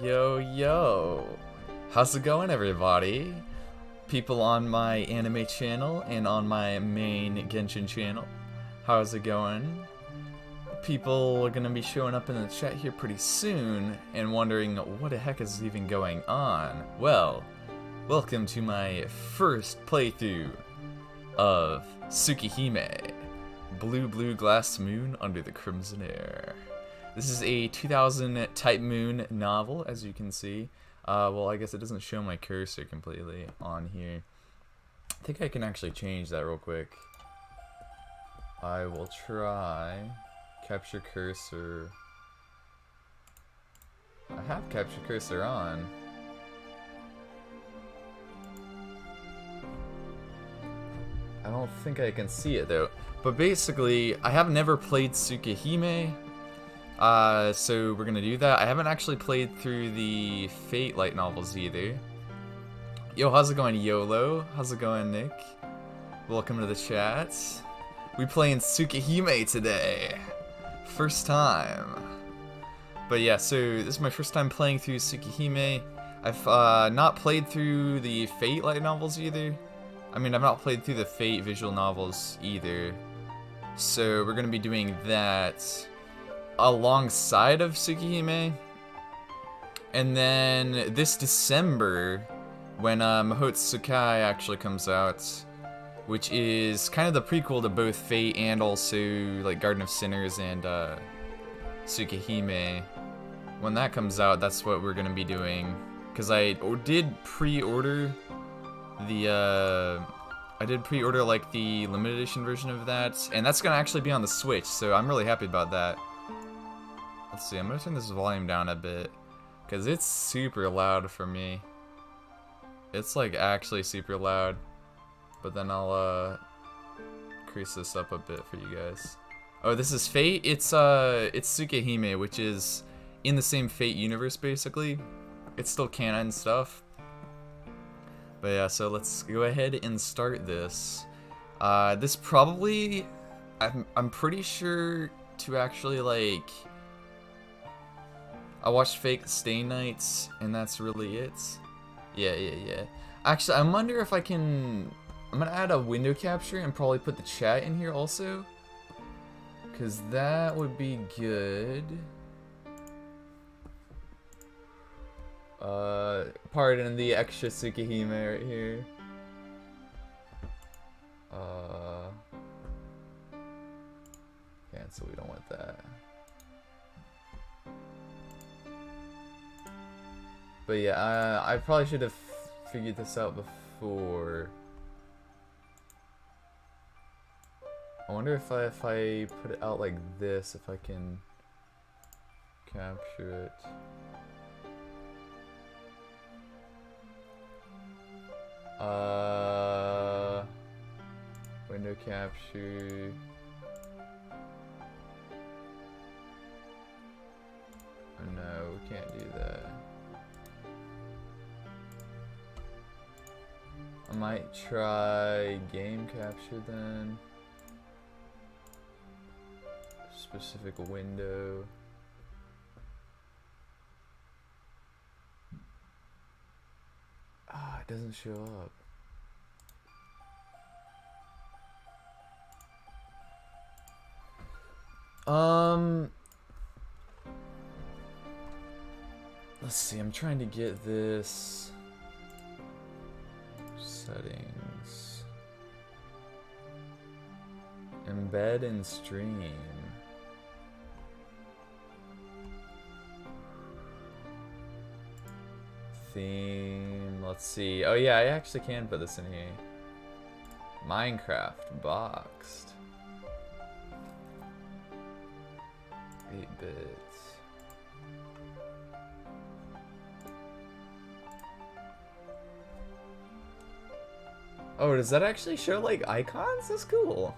Yo, yo. How's it going, everybody? People on my anime channel and on my main Genshin channel. How's it going? People are gonna be showing up in the chat here pretty soon and wondering what the heck is even going on. Well, welcome to my first playthrough of Tsukihime, Blue Glass Moon Under the Crimson Air. This is a 2000 Type Moon novel, as you can see. Well, I guess it doesn't show my cursor completely on here. I think I can actually change that real quick. I will try. Capture cursor. I have capture cursor on. I don't think I can see it though. But basically, I have never played Tsukihime. So we're gonna do that. I haven't actually played through the Fate light novels either. Yo, how's it going, YOLO? How's it going, Nick? Welcome to the chat. We playing Tsukihime today. First time. But yeah, so this is my first time playing through Tsukihime. I've not played through the Fate light novels either. I mean, I've not played through the Fate visual novels either. So we're gonna be doing that alongside of Tsukihime. And then this December, when Mahotsukai actually comes out, which is kind of the prequel to both Fate and also like Garden of Sinners and Tsukihime. When that comes out, that's what we're gonna be doing. Cause I did pre-order the like the limited edition version of that, and that's gonna actually be on the Switch, so I'm really happy about that. Let's see, I'm gonna turn this volume down a bit, because it's super loud for me. It's like actually super loud. But then I'll increase this up a bit for you guys. Oh, this is Fate? It's Tsukihime, which is in the same Fate universe basically. It's still canon stuff. But yeah, so let's go ahead and start this. This probably, I'm pretty sure to actually like, I watched Fake Stay Nights, and that's really it. Yeah. Actually, I wonder if I can, I'm gonna add a window capture and probably put the chat in here also. Cause that would be good. Pardon the extra Tsukihime right here. Cancel, we don't want that. But yeah, I probably should have figured this out before. I wonder if I put it out like this, if I can capture it. Window capture. Oh no, we can't do that. I might try game capture then. Specific window. Ah, it doesn't show up. Let's see, I'm trying to get this settings. Embed and stream. Theme, let's see. Oh yeah, I actually can put this in here. Minecraft boxed. 8-bit. Oh, does that actually show like icons? That's cool.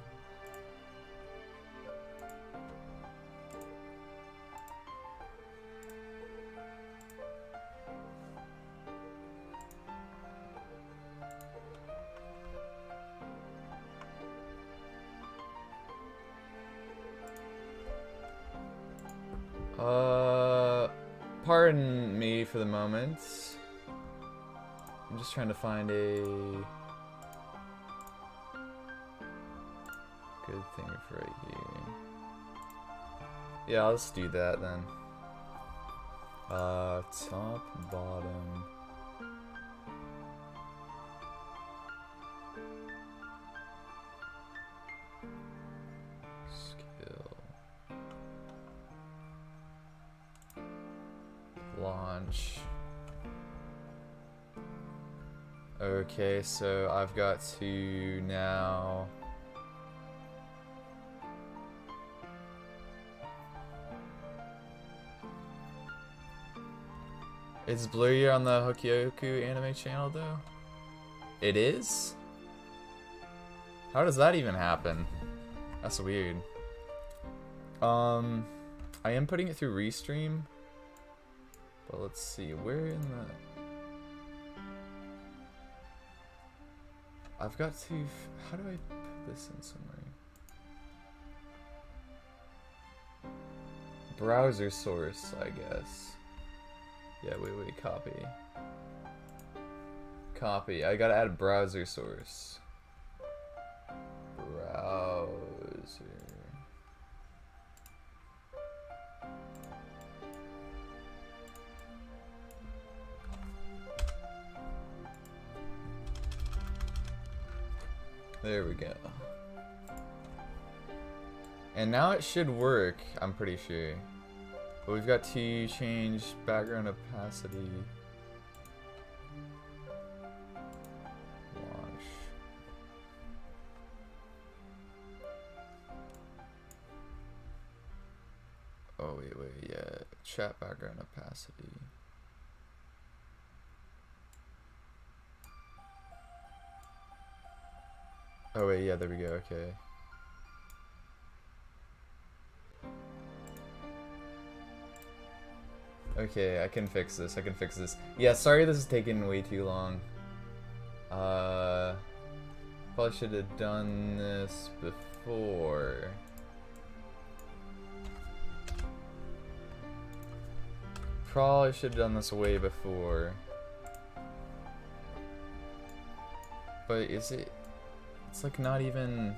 Pardon me for the moment. I'm just trying to find a good thing for right here. Yeah, let's do that then. Top, bottom. Skill. Launch. Okay, so I've got to now... It's blurrier on the Hokyoku anime channel though? It is? How does that even happen? That's weird. I am putting it through Restream. But let's see, where in the... I've got to... How do I put this in somewhere? Browser source, I guess. Yeah, wait, copy. Copy. I gotta add browser source. Browser. There we go. And now it should work, I'm pretty sure. But we've got to change background opacity. Launch. Oh, wait, yeah. Chat background opacity. Oh, wait, yeah, there we go, okay. Okay, I can fix this. Yeah, sorry this is taking way too long. Probably should have done this before. Probably should have done this way before. But is it... It's like not even...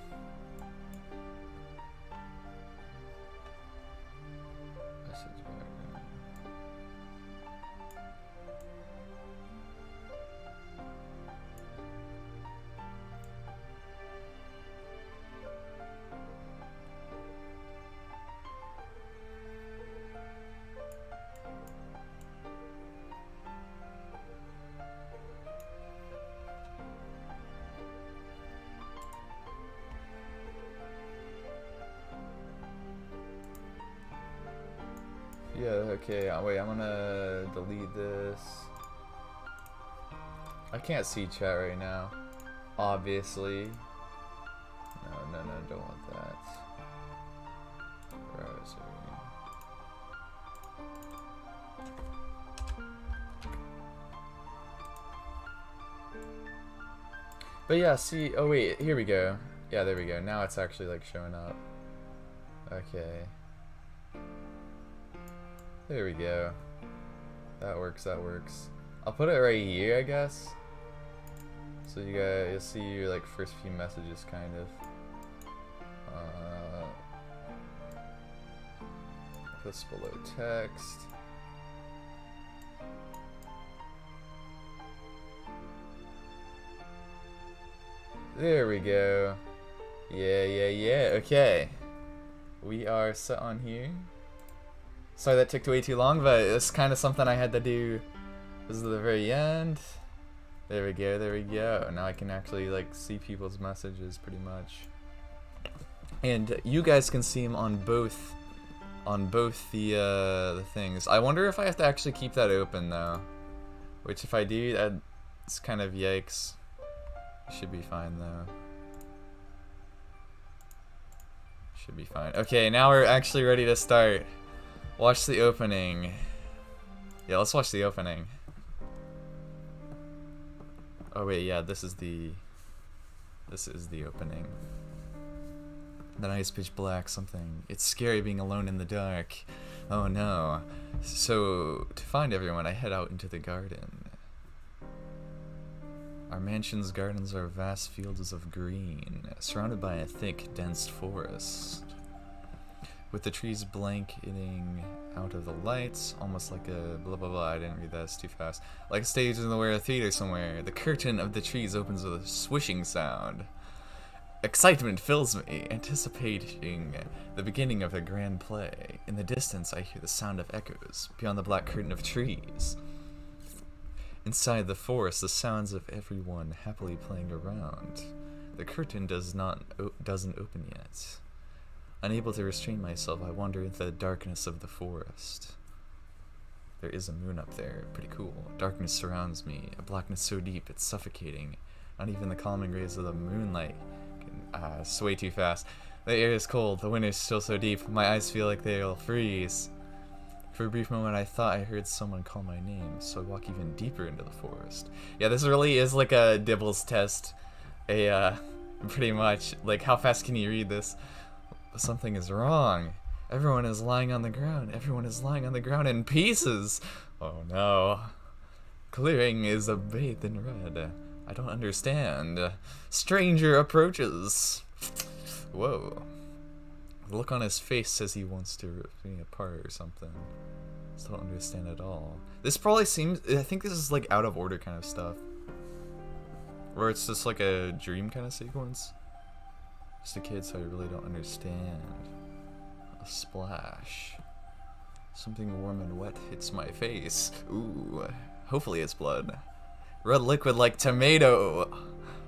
Yeah, okay, wait, I'm gonna delete this. I can't see chat right now, obviously. No, don't want that. Browser. But yeah, see, oh wait, here we go. Yeah, there we go. Now it's actually like showing up. Okay. There we go. That works. I'll put it right here, I guess. So you guys, you'll see your like first few messages, kind of. Put this below text. There we go. Yeah. Okay. We are set on here. Sorry that took way too long, but it's kind of something I had to do. This is the very end. There we go. Now I can actually like see people's messages pretty much. And you guys can see them on both the things. I wonder if I have to actually keep that open though. Which if I do, that's kind of yikes. Should be fine though. Should be fine. Okay, now we're actually ready to start. Watch the opening. Yeah, let's watch the opening. Oh wait, yeah, this is the opening. The night is pitch black, something. It's scary being alone in the dark. Oh no. So, to find everyone, I head out into the garden. Our mansion's gardens are vast fields of green, surrounded by a thick, dense forest. With the trees blanketing out of the lights, almost like a blah blah blah, I didn't read that, it's too fast. Like a stage in the theater somewhere, the curtain of the trees opens with a swishing sound. Excitement fills me, anticipating the beginning of a grand play. In the distance, I hear the sound of echoes, beyond the black curtain of trees. Inside the forest, the sounds of everyone happily playing around. The curtain doesn't open yet. Unable to restrain myself, I wander into the darkness of the forest. There is a moon up there, pretty cool. Darkness surrounds me, a blackness so deep it's suffocating. Not even the calming rays of the moonlight can sway too fast. The air is cold, the wind is still so deep, my eyes feel like they'll freeze. For a brief moment I thought I heard someone call my name, so I walk even deeper into the forest. Yeah, this really is like a Dibble's test. Pretty much, like, how fast can you read this? Something is wrong. Everyone is lying on the ground. Everyone is lying on the ground in pieces. Oh no. Clearing is bathed in red. I don't understand. Stranger approaches. Whoa. The look on his face says he wants to rip me apart or something. Still don't understand at all. This probably seems, I think this is like out of order kind of stuff. Or it's just like a dream kind of sequence. Just a kid, so I really don't understand. A splash. Something warm and wet hits my face. Ooh, hopefully it's blood. Red liquid like tomato.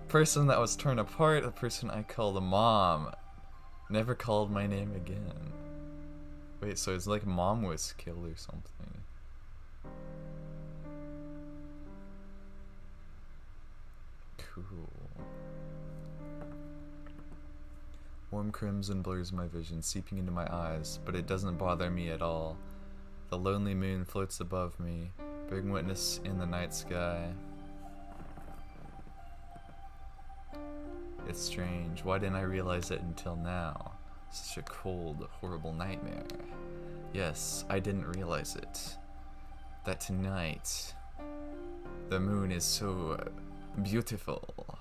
Person that was torn apart, the person I called a mom. Never called my name again. Wait, so it's like mom was killed or something. Cool. Warm crimson blurs my vision, seeping into my eyes, but it doesn't bother me at all. The lonely moon floats above me, bearing witness in the night sky. It's strange. Why didn't I realize it until now? Such a cold, horrible nightmare. Yes, I didn't realize it. That tonight, the moon is so beautiful.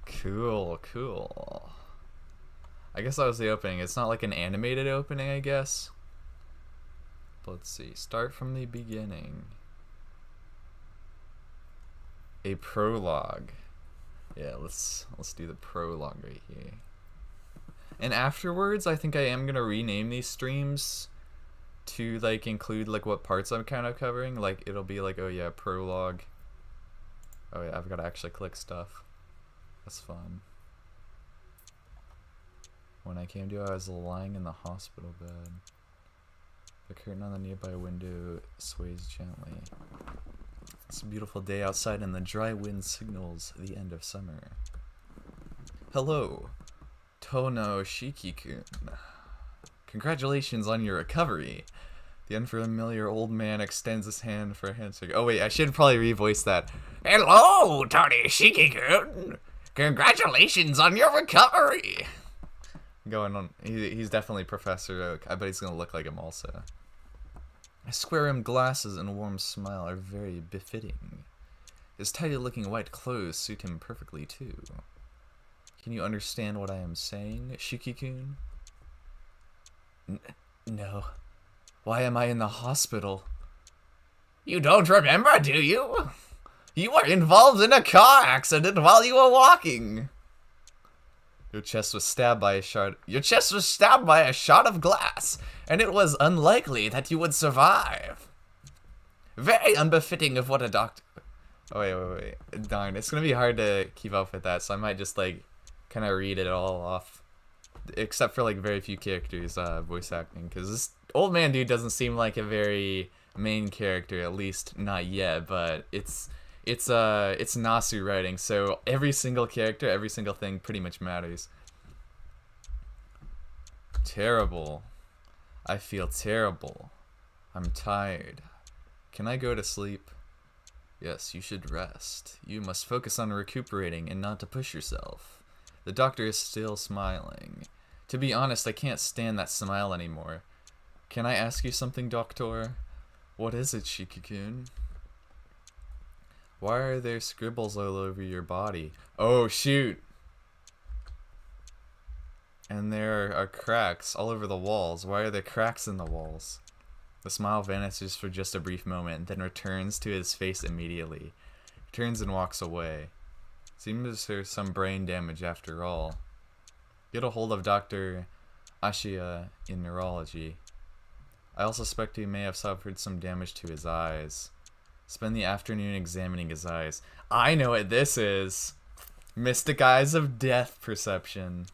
Cool, cool. I guess that was the opening. It's not like an animated opening, I guess. But let's see. Start from the beginning. A prologue. Yeah, let's do the prologue right here. And afterwards, I think I am gonna rename these streams to like include like what parts I'm kind of covering. Like it'll be like, oh yeah, prologue. Oh yeah, I've got to actually click stuff. That's fun. When I came to, I was lying in the hospital bed. The curtain on the nearby window sways gently. It's a beautiful day outside and the dry wind signals the end of summer. Hello, Tono Shiki-kun. Congratulations on your recovery. The unfamiliar old man extends his hand for a handshake. Oh wait, I should probably revoice that. Hello, Tony Shiki-kun. Congratulations on your recovery. Going on, he's definitely Professor Oak. I bet he's gonna look like him also. His square-rimmed glasses and warm smile are very befitting. His tidy-looking white clothes suit him perfectly too. Can you understand what I am saying, Shiki-kun? No. Why am I in the hospital? You don't remember, do you? You were involved in a car accident while you were walking. Your chest was stabbed by a shot. Your chest was stabbed by a shot of glass, and it was unlikely that you would survive. Very unbefitting of what a doctor. Oh wait. Darn, it's gonna be hard to keep up with that, so I might just like kind of read it all off, except for like very few characters voice acting, because this old man dude doesn't seem like a very main character, at least not yet. But it's Nasu writing, so every single character, every single thing pretty much matters. Terrible. I feel terrible. I'm tired. Can I go to sleep? Yes, you should rest. You must focus on recuperating and not to push yourself. The doctor is still smiling. To be honest, I can't stand that smile anymore. Can I ask you something, Doctor? What is it, Shiki-kun? Why are there scribbles all over your body? Oh, shoot! And there are cracks all over the walls. Why are there cracks in the walls? The smile vanishes for just a brief moment, then returns to his face immediately. He turns and walks away. Seems there's some brain damage after all. Get a hold of Dr. Ashia in neurology. I also suspect he may have suffered some damage to his eyes. Spend the afternoon examining his eyes. I know what this is! Mystic Eyes of Death Perception.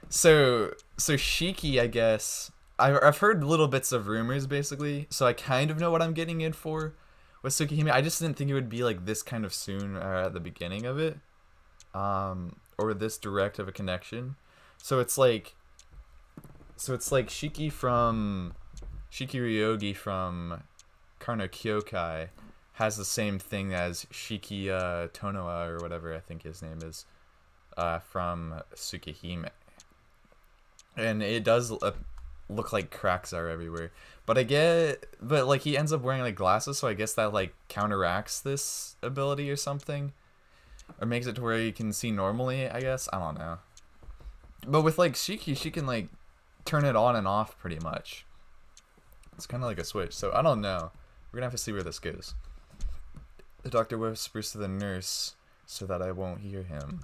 So Shiki, I guess. I've heard little bits of rumors, basically, so I kind of know what I'm getting in for with Tsukihime. I just didn't think it would be like this kind of soon at the beginning of it, or this direct of a connection. So it's like Shiki Ryogi from Karno Kyokai has the same thing as Shiki Tonoa, or whatever I think his name is, from Tsukihime. And it does look like cracks are everywhere. But like he ends up wearing like glasses, so I guess that like counteracts this ability or something. Or makes it to where you can see normally, I guess. I don't know. But with like Shiki, she can like turn it on and off pretty much. It's kind of like a switch, so I don't know. We're gonna have to see where this goes. The doctor whispers to the nurse so that I won't hear him.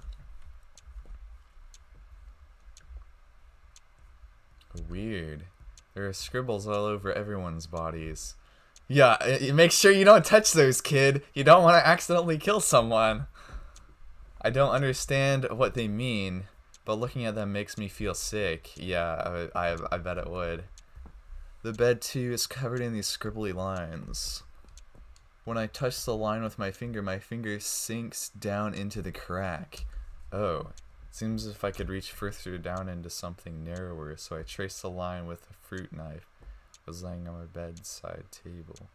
Weird. There are scribbles all over everyone's bodies. Yeah, make sure you don't touch those, kid. You don't want to accidentally kill someone. I don't understand what they mean, but looking at them makes me feel sick. Yeah, I bet it would. The bed, too, is covered in these scribbly lines. When I touch the line with my finger sinks down into the crack. Oh. Seems as if I could reach further down into something narrower, so I trace the line with a fruit knife that was laying on my bedside table.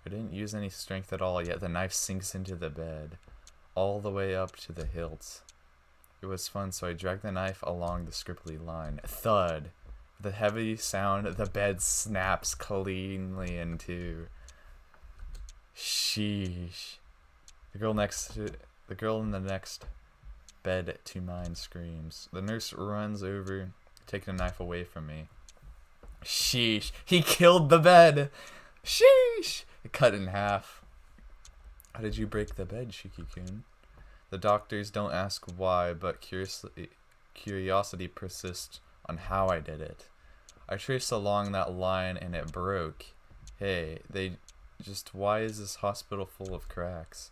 I didn't use any strength at all, yet the knife sinks into the bed, all the way up to the hilt. It was fun, so I dragged the knife along the scribbly line. Thud! With a heavy sound, the bed snaps cleanly in two. Sheesh. The girl in the next bed to mine screams. The nurse runs over, taking the knife away from me. Sheesh. He killed the bed! Sheesh! It cut in half. How did you break the bed, Shiki-kun? The doctors don't ask why, but curiosity persists on how I did it. I traced along that line and it broke. Hey, why is this hospital full of cracks?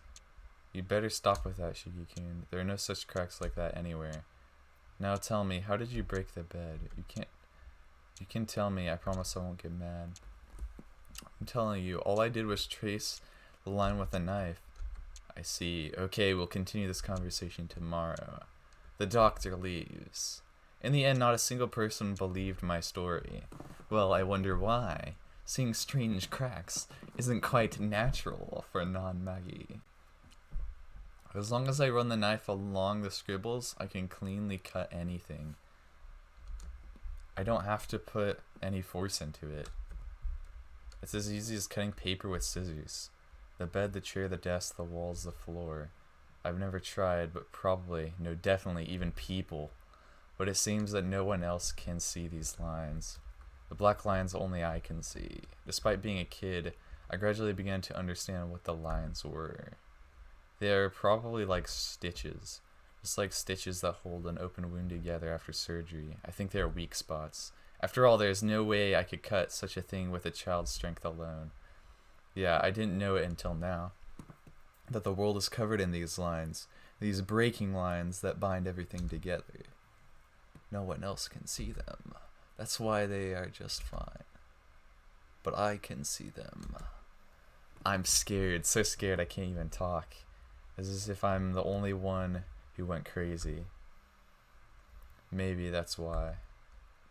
You'd better stop with that, Shiki-kun. There are no such cracks like that anywhere. Now tell me, how did you break the bed? You can tell me, I promise I won't get mad. I'm telling you, all I did was trace the line with a knife. I see. Okay, we'll continue this conversation tomorrow. The doctor leaves. In the end, not a single person believed my story. Well, I wonder why. Seeing strange cracks isn't quite natural for a non-Magi. As long as I run the knife along the scribbles, I can cleanly cut anything. I don't have to put any force into it. It's as easy as cutting paper with scissors. The bed, the chair, the desk, the walls, the floor. I've never tried, but probably, no, definitely, even people. But it seems that no one else can see these lines. The black lines only I can see. Despite being a kid, I gradually began to understand what the lines were. They are probably like stitches. Just like stitches that hold an open wound together after surgery. I think they are weak spots. After all, there's no way I could cut such a thing with a child's strength alone. Yeah, I didn't know it until now. That the world is covered in these lines. These breaking lines that bind everything together. No one else can see them. That's why they are just fine. But I can see them. I'm scared, so scared I can't even talk. As if I'm the only one who went crazy. Maybe that's why.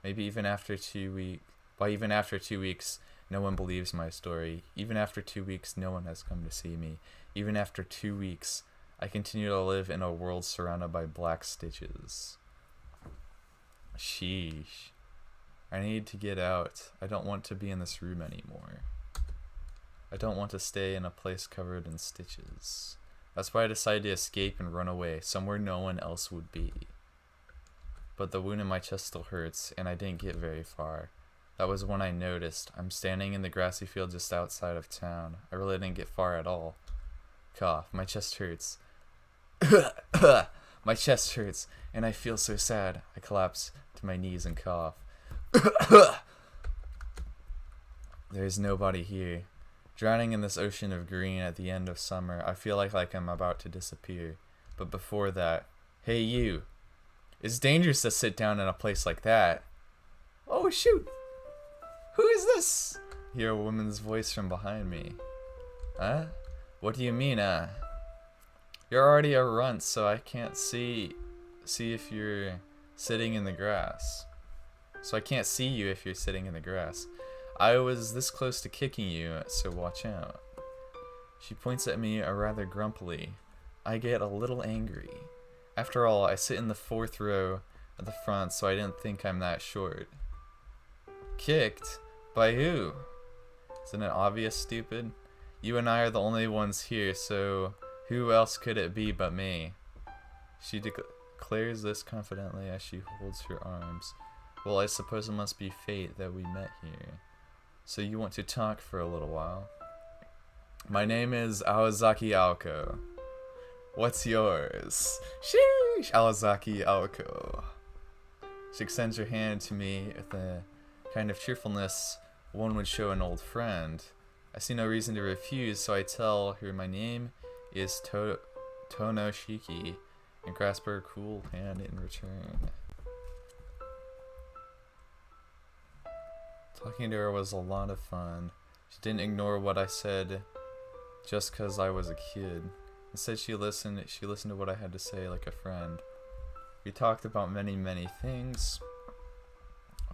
Maybe even after 2 weeks... Why even after 2 weeks, no one believes my story. Even after 2 weeks, no one has come to see me. Even after 2 weeks, I continue to live in a world surrounded by black stitches. Sheesh. I need to get out. I don't want to be in this room anymore. I don't want to stay in a place covered in stitches. That's why I decided to escape and run away, somewhere no one else would be. But the wound in my chest still hurts, and I didn't get very far. That was when I noticed. I'm standing in the grassy field just outside of town. I really didn't get far at all. Cough. My chest hurts. My chest hurts, and I feel so sad. I collapse to my knees and cough. There's nobody here. Drowning in this ocean of green at the end of summer, I feel like I'm about to disappear. But before that, hey you! It's dangerous to sit down in a place like that. Oh shoot! Who is this? I hear a woman's voice from behind me. Huh? What do you mean, You're already a runt, so I can't see if you're sitting in the grass. So I can't see you if you're sitting in the grass. I was this close to kicking you, so watch out. She points at me rather grumpily. I get a little angry. After all, I sit in the 4th row at the front, so I didn't think I'm that short. Kicked? By who? Isn't it obvious, stupid? You and I are the only ones here, so who else could it be but me? She declares this confidently as she holds her arms. Well, I suppose it must be fate that we met here. So you want to talk for a little while? My name is Aozaki Aoko. What's yours? Sheesh! Aozaki Aoko. She extends her hand to me with the kind of cheerfulness one would show an old friend. I see no reason to refuse, so I tell her my name is Tonoshiki and grasp her cool hand in return. Talking to her was a lot of fun. She didn't ignore what I said just because I was a kid. Instead, she listened to what I had to say like a friend. We talked about many things.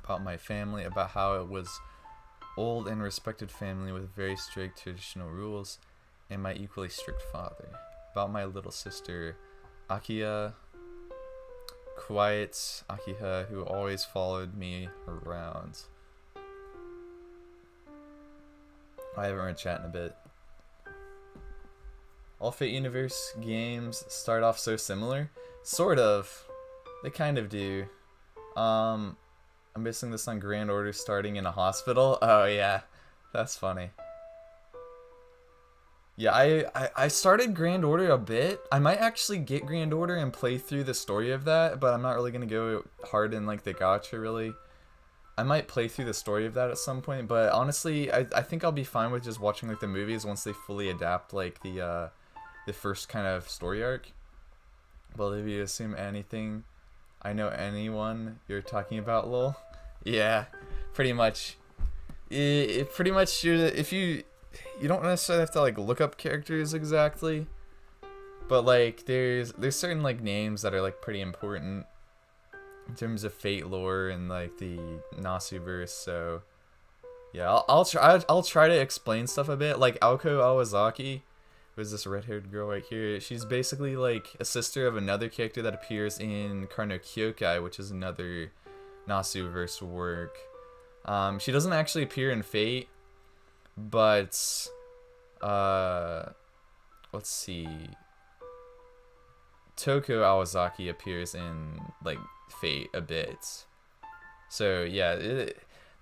About my family, about how it was old and respected family with very strict traditional rules, and my equally strict father. About my little sister, Akiha, quiet Akiha, who always followed me around. I haven't read chat in a bit. All Fate Universe games start off so similar. Sort of. They kind of do. I'm basing this on Grand Order starting in a hospital. Oh yeah, that's funny. Yeah, I started Grand Order a bit. I might actually get Grand Order and play through the story of that, but I'm not really gonna go hard in like the gacha really. I might play through the story of that at some point, but honestly, I think I'll be fine with just watching like the movies once they fully adapt like the first kind of story arc. Well, if you assume anything, I know anyone you're talking about, lol. Yeah, pretty much. Pretty much, if you don't necessarily have to like look up characters exactly, but like there's certain like names that are like pretty important in terms of Fate lore and like the Nasuverse. So yeah, I'll try to explain stuff a bit. Like Aoko Aozaki, who's this red-haired girl right here. She's basically like a sister of another character that appears in Karno Kyokai, which is another Nasuverse work. She doesn't actually appear in Fate, but let's see. Toko Aozaki appears in like Fate a bit. So yeah,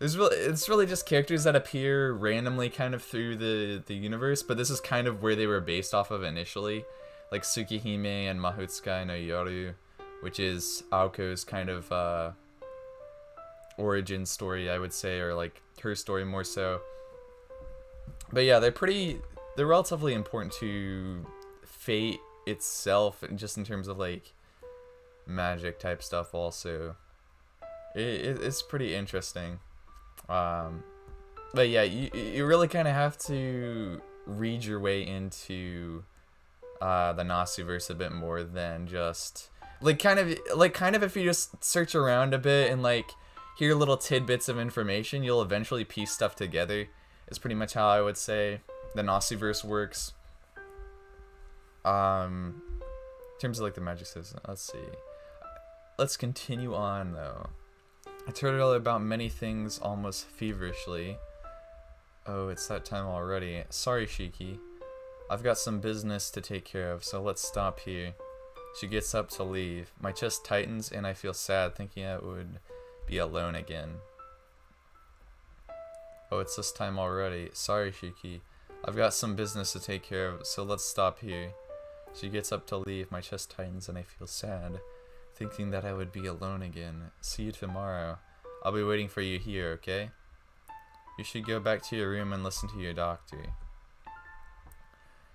it's really just characters that appear randomly kind of through the universe, but this is kind of where they were based off of initially, like Tsukihime and Mahotsukai no Yoru, which is Aoko's kind of origin story, I would say, or like her story more so. But yeah, they're relatively important to Fate itself, and just in terms of like magic type stuff also. It's pretty interesting. But yeah, you really kind of have to read your way into the Nasuverse a bit more than just like kind of if you just search around a bit and like hear little tidbits of information, you'll eventually piece stuff together. Is pretty much how I would say the Nasuverse works. In terms of like the magic system, let's see. Let's continue on though. I told her all about many things almost feverishly. Oh, it's that time already. Sorry, Shiki. I've got some business to take care of, so let's stop here. She gets up to leave. My chest tightens and I feel sad thinking I would be alone again. Oh, it's this time already. Sorry, Shiki. I've got some business to take care of, so let's stop here. She gets up to leave. My chest tightens and I feel sad, thinking that I would be alone again. See you tomorrow. I'll be waiting for you here, okay? You should go back to your room and listen to your doctor.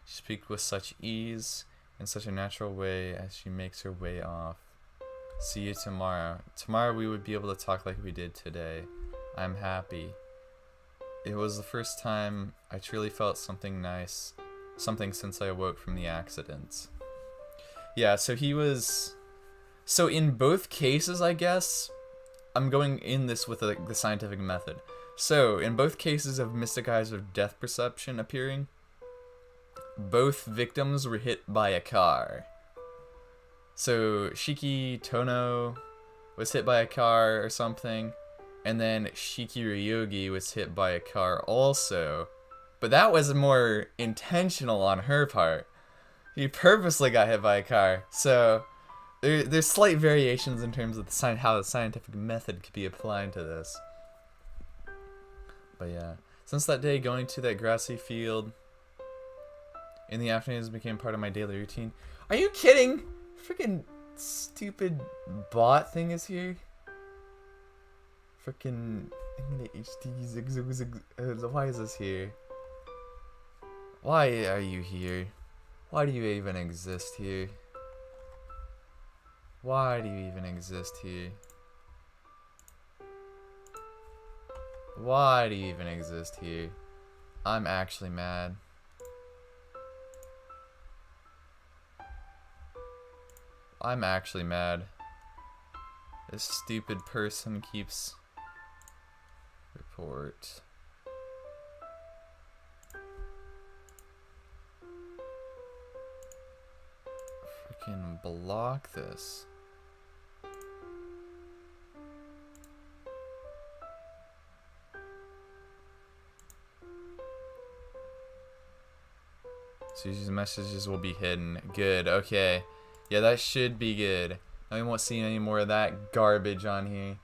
She speaks with such ease, in such a natural way as she makes her way off. See you tomorrow. Tomorrow we would be able to talk like we did today. I'm happy. It was the first time I truly felt something nice, something since I awoke from the accident. Yeah, so he was... So in both cases, I guess, I'm going in this with the scientific method. So, in both cases of Mystic Eyes of Death Perception appearing, both victims were hit by a car. So, Shiki Tono was hit by a car or something, and then Shiki Ryogi was hit by a car also. But that was more intentional on her part. He purposely got hit by a car. So, there's slight variations in terms of how the scientific method could be applied to this. But yeah, since that day, going to that grassy field in the afternoons became part of my daily routine. Are you kidding? Freaking stupid bot thing is here. Freaking HD zig zig zig. Why is this here? Why are you here? Why do you even exist here? Why do you even exist here? Why do you even exist here? I'm actually mad. I'm actually mad. This stupid person keeps... Report. Freaking block this. So these messages will be hidden. Good, okay. Yeah, that should be good. Now we won't see any more of that garbage on here.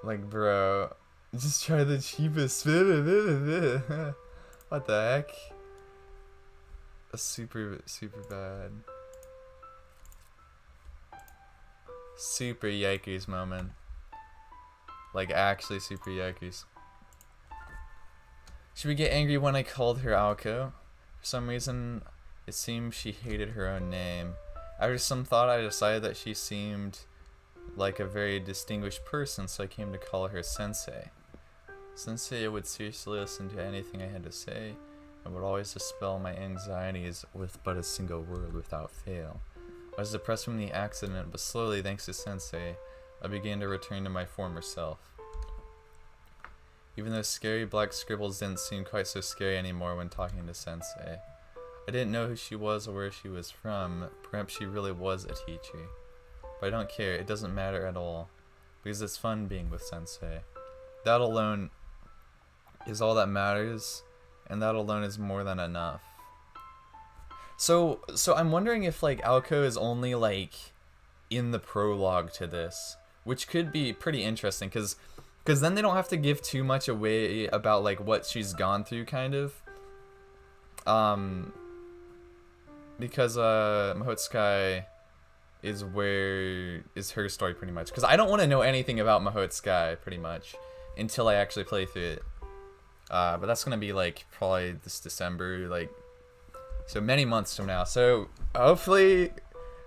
Like, bro, just try the cheapest. What the heck? That's super bad. Super yikers moment. Like, actually super yikers. Should we get angry when I called her Aoko? For some reason, it seemed she hated her own name. After some thought, I decided that she seemed like a very distinguished person, so I came to call her Sensei. Sensei would seriously listen to anything I had to say, and would always dispel my anxieties with but a single word without fail. I was depressed from the accident, but slowly, thanks to Sensei, I began to return to my former self. Even though scary black scribbles didn't seem quite so scary anymore when talking to Sensei. I didn't know who she was or where she was from. Perhaps she really was a teacher. But I don't care, it doesn't matter at all. Because it's fun being with Sensei. That alone is all that matters, and that alone is more than enough. So I'm wondering if like Aoko is only like in the prologue to this, which could be pretty interesting because then they don't have to give too much away about like what she's gone through, kind of. Because Mahotsukai is her story pretty much. Because I don't want to know anything about Mahotsukai pretty much until I actually play through it. But that's gonna be like probably this December, like so many months from now. So hopefully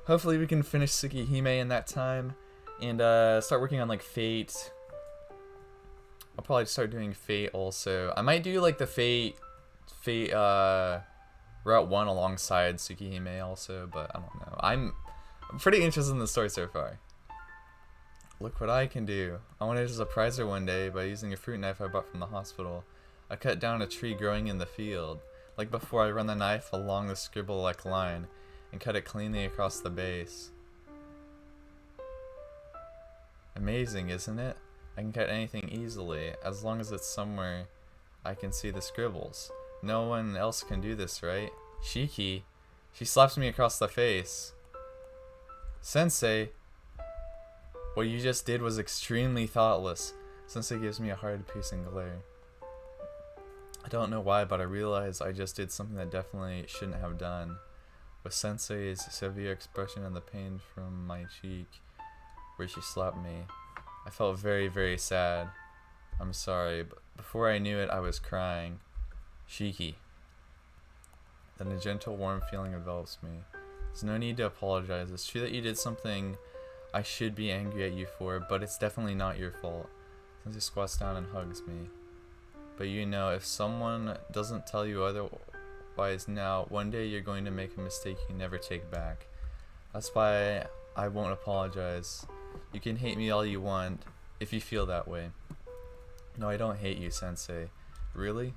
we can finish Tsukihime in that time and start working on like Fate. I'll probably start doing Fate also. I might do like the Fate Route 1 alongside Tsukihime also, but I don't know. I'm pretty interested in the story so far. Look what I can do. I wanted to surprise her one day by using a fruit knife I bought from the hospital. I cut down a tree growing in the field. Like before, I run the knife along the scribble-like line and cut it cleanly across the base. Amazing, isn't it? I can cut anything easily, as long as it's somewhere I can see the scribbles. No one else can do this, right? Shiki. She slaps me across the face. Sensei. What you just did was extremely thoughtless. Sensei gives me a hard-piercing glare. I don't know why, but I realize I just did something that definitely shouldn't have done. With Sensei's severe expression and the pain from my cheek where she slapped me, I felt very, very sad. I'm sorry, but before I knew it, I was crying. Shiki. Then a gentle, warm feeling envelops me. There's no need to apologize. It's true that you did something I should be angry at you for, but it's definitely not your fault. Sensei squats down and hugs me. But you know, if someone doesn't tell you otherwise now, one day you're going to make a mistake you never take back. That's why I won't apologize. You can hate me all you want, if you feel that way. No, I don't hate you, Sensei. Really?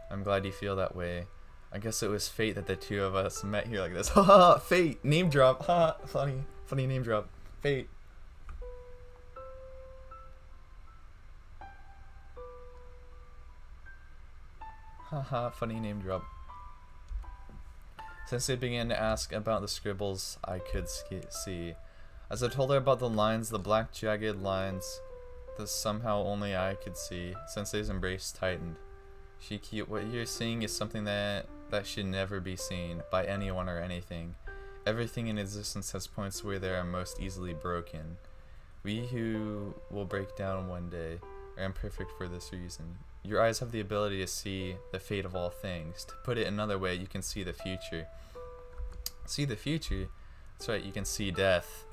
I'm glad you feel that way. I guess it was fate that the two of us met here like this. Haha, fate! Name drop! Ha! Funny name drop. Fate. Haha, funny name drop. Sensei began to ask about the scribbles I could see. As I told her about the lines, the black jagged lines that somehow only I could see, Sensei's embrace tightened. Shiki, what you're seeing is something that should never be seen by anyone or anything. Everything in existence has points where they are most easily broken. We who will break down one day are imperfect for this reason. Your eyes have the ability to see the fate of all things. To put it another way, you can see the future. See the future? That's right, you can see death.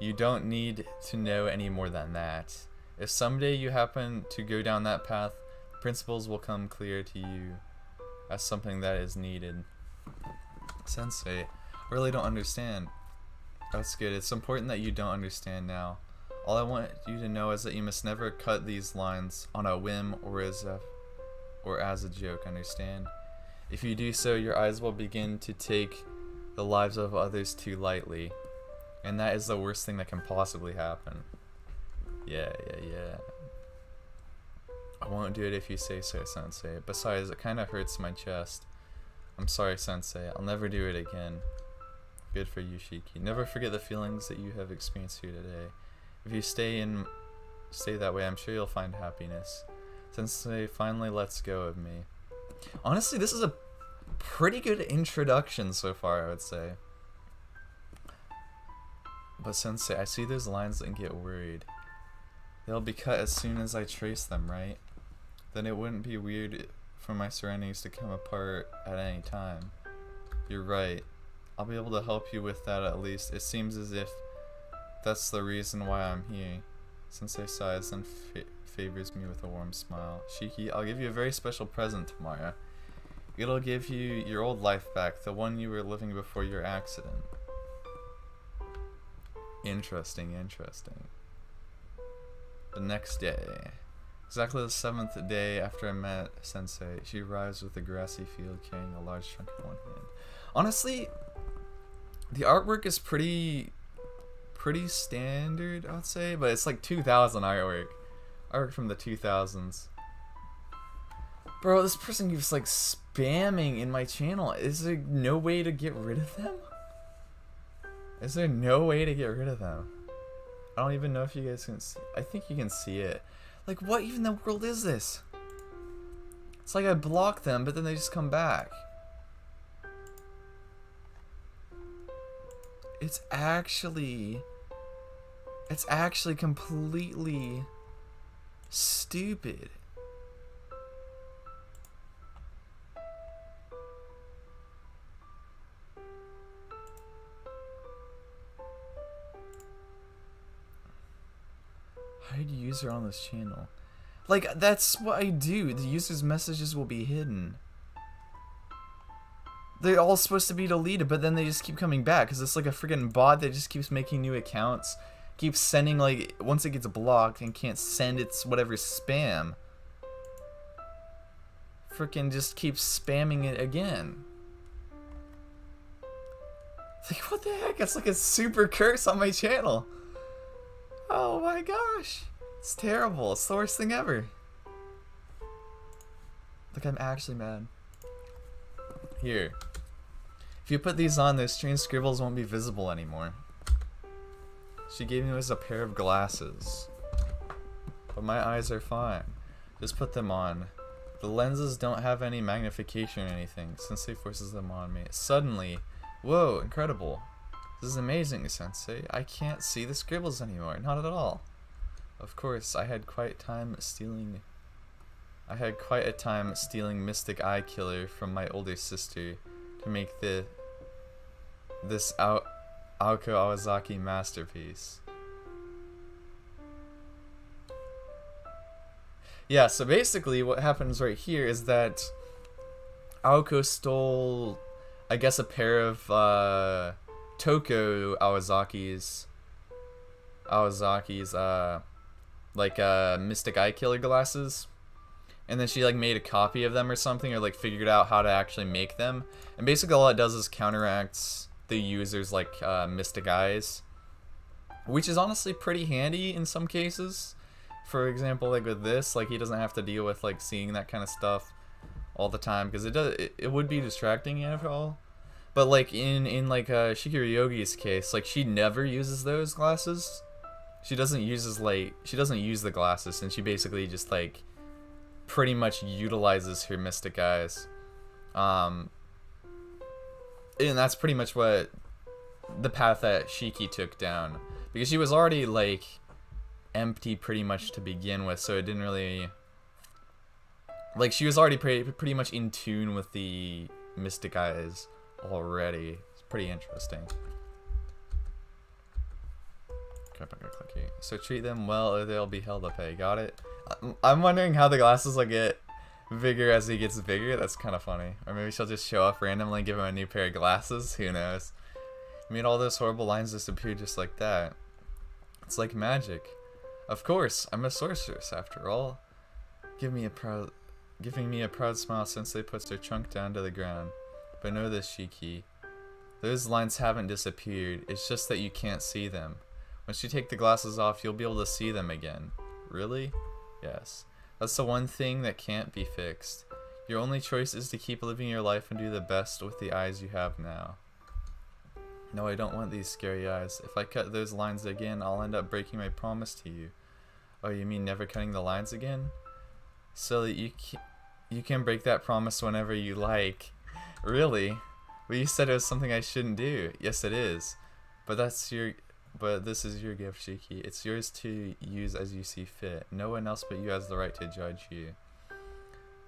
You don't need to know any more than that. If someday you happen to go down that path, principles will come clear to you as something that is needed. Sensei, I really don't understand. That's good. It's important that you don't understand now. All I want you to know is that you must never cut these lines on a whim or as a joke, understand? If you do so, your eyes will begin to take the lives of others too lightly. And that is the worst thing that can possibly happen. Yeah. I won't do it if you say so, Sensei. Besides, it kinda hurts my chest. I'm sorry, Sensei. I'll never do it again. Good for you, Shiki. Never forget the feelings that you have experienced here today. If you stay that way, I'm sure you'll find happiness. Sensei finally lets go of me. Honestly, this is a pretty good introduction so far, I would say. But Sensei, I see those lines and get worried. They'll be cut as soon as I trace them, right? Then it wouldn't be weird for my surroundings to come apart at any time. You're right. I'll be able to help you with that at least. It seems as if that's the reason why I'm here. Sensei sighs and favors me with a warm smile. Shiki, I'll give you a very special present tomorrow. It'll give you your old life back, the one you were living before your accident. Interesting. The next day. Exactly the 7th day after I met Sensei, she arrives with a grassy field carrying a large trunk in one hand. Honestly, the artwork is pretty standard, I would say, but it's like 2000 artwork from the 2000s. Bro, this person keeps like spamming in my channel. Is there no way to get rid of them? Is there no way to get rid of them? I don't even know if you guys can see. I think you can see it. Like, what even the world is this? It's like I block them, but then they just come back. It's actually completely stupid. Hide user on this channel. Like, that's what I do. The user's messages will be hidden. They're all supposed to be deleted, but then they just keep coming back because it's like a freaking bot that just keeps making new accounts, keeps sending, like, once it gets blocked and can't send its whatever spam, freaking just keeps spamming it again. Like, what the heck? It's like a super curse on my channel. Oh my gosh. It's terrible. It's the worst thing ever. Like, I'm actually mad. Here. If you put these on, those strange scribbles won't be visible anymore. She gave me a pair of glasses. But my eyes are fine. Just put them on. The lenses don't have any magnification or anything. Sensei forces them on me. Suddenly, whoa, incredible. This is amazing, Sensei. I can't see the scribbles anymore. Not at all. Of course, I had quite a time stealing Mystic Eye Killer from my older sister to make this Aoko Aozaki masterpiece. Yeah, so basically what happens right here is that Aoko stole, I guess, a pair of Toko Aozaki's Mystic Eye Killer glasses. And then she like made a copy of them or something, or like figured out how to actually make them. And basically all it does is counteracts the user's like mystic eyes, which is honestly pretty handy in some cases. For example, like with this, like he doesn't have to deal with like seeing that kind of stuff all the time, because it would be distracting after all. But like in like Shikiryogi's case, like she never uses those glasses. She doesn't use the glasses, and she basically just like pretty much utilizes her mystic eyes. And that's pretty much what the path that Shiki took down, because she was already like empty pretty much to begin with, so it didn't really, like, she was already pretty much in tune with the mystic eyes already. It's pretty interesting. So treat them well or they'll be hell to pay. Got it? I'm wondering how the glasses will get bigger as he gets bigger. That's kind of funny. Or maybe she'll just show up randomly and give him a new pair of glasses. Who knows? I mean, all those horrible lines disappear just like that. It's like magic. Of course, I'm a sorceress after all. Giving me a proud smile Sensei puts her trunk down to the ground. But know this, Shiki. Those lines haven't disappeared. It's just that you can't see them. Once you take the glasses off, you'll be able to see them again. Really? Yes. That's the one thing that can't be fixed. Your only choice is to keep living your life and do the best with the eyes you have now. No, I don't want these scary eyes. If I cut those lines again, I'll end up breaking my promise to you. Oh, you mean never cutting the lines again? Silly, you can break that promise whenever you like. Really? Well, you said it was something I shouldn't do. Yes, it is. But this is your gift, Shiki. It's yours to use as you see fit. No one else but you has the right to judge you.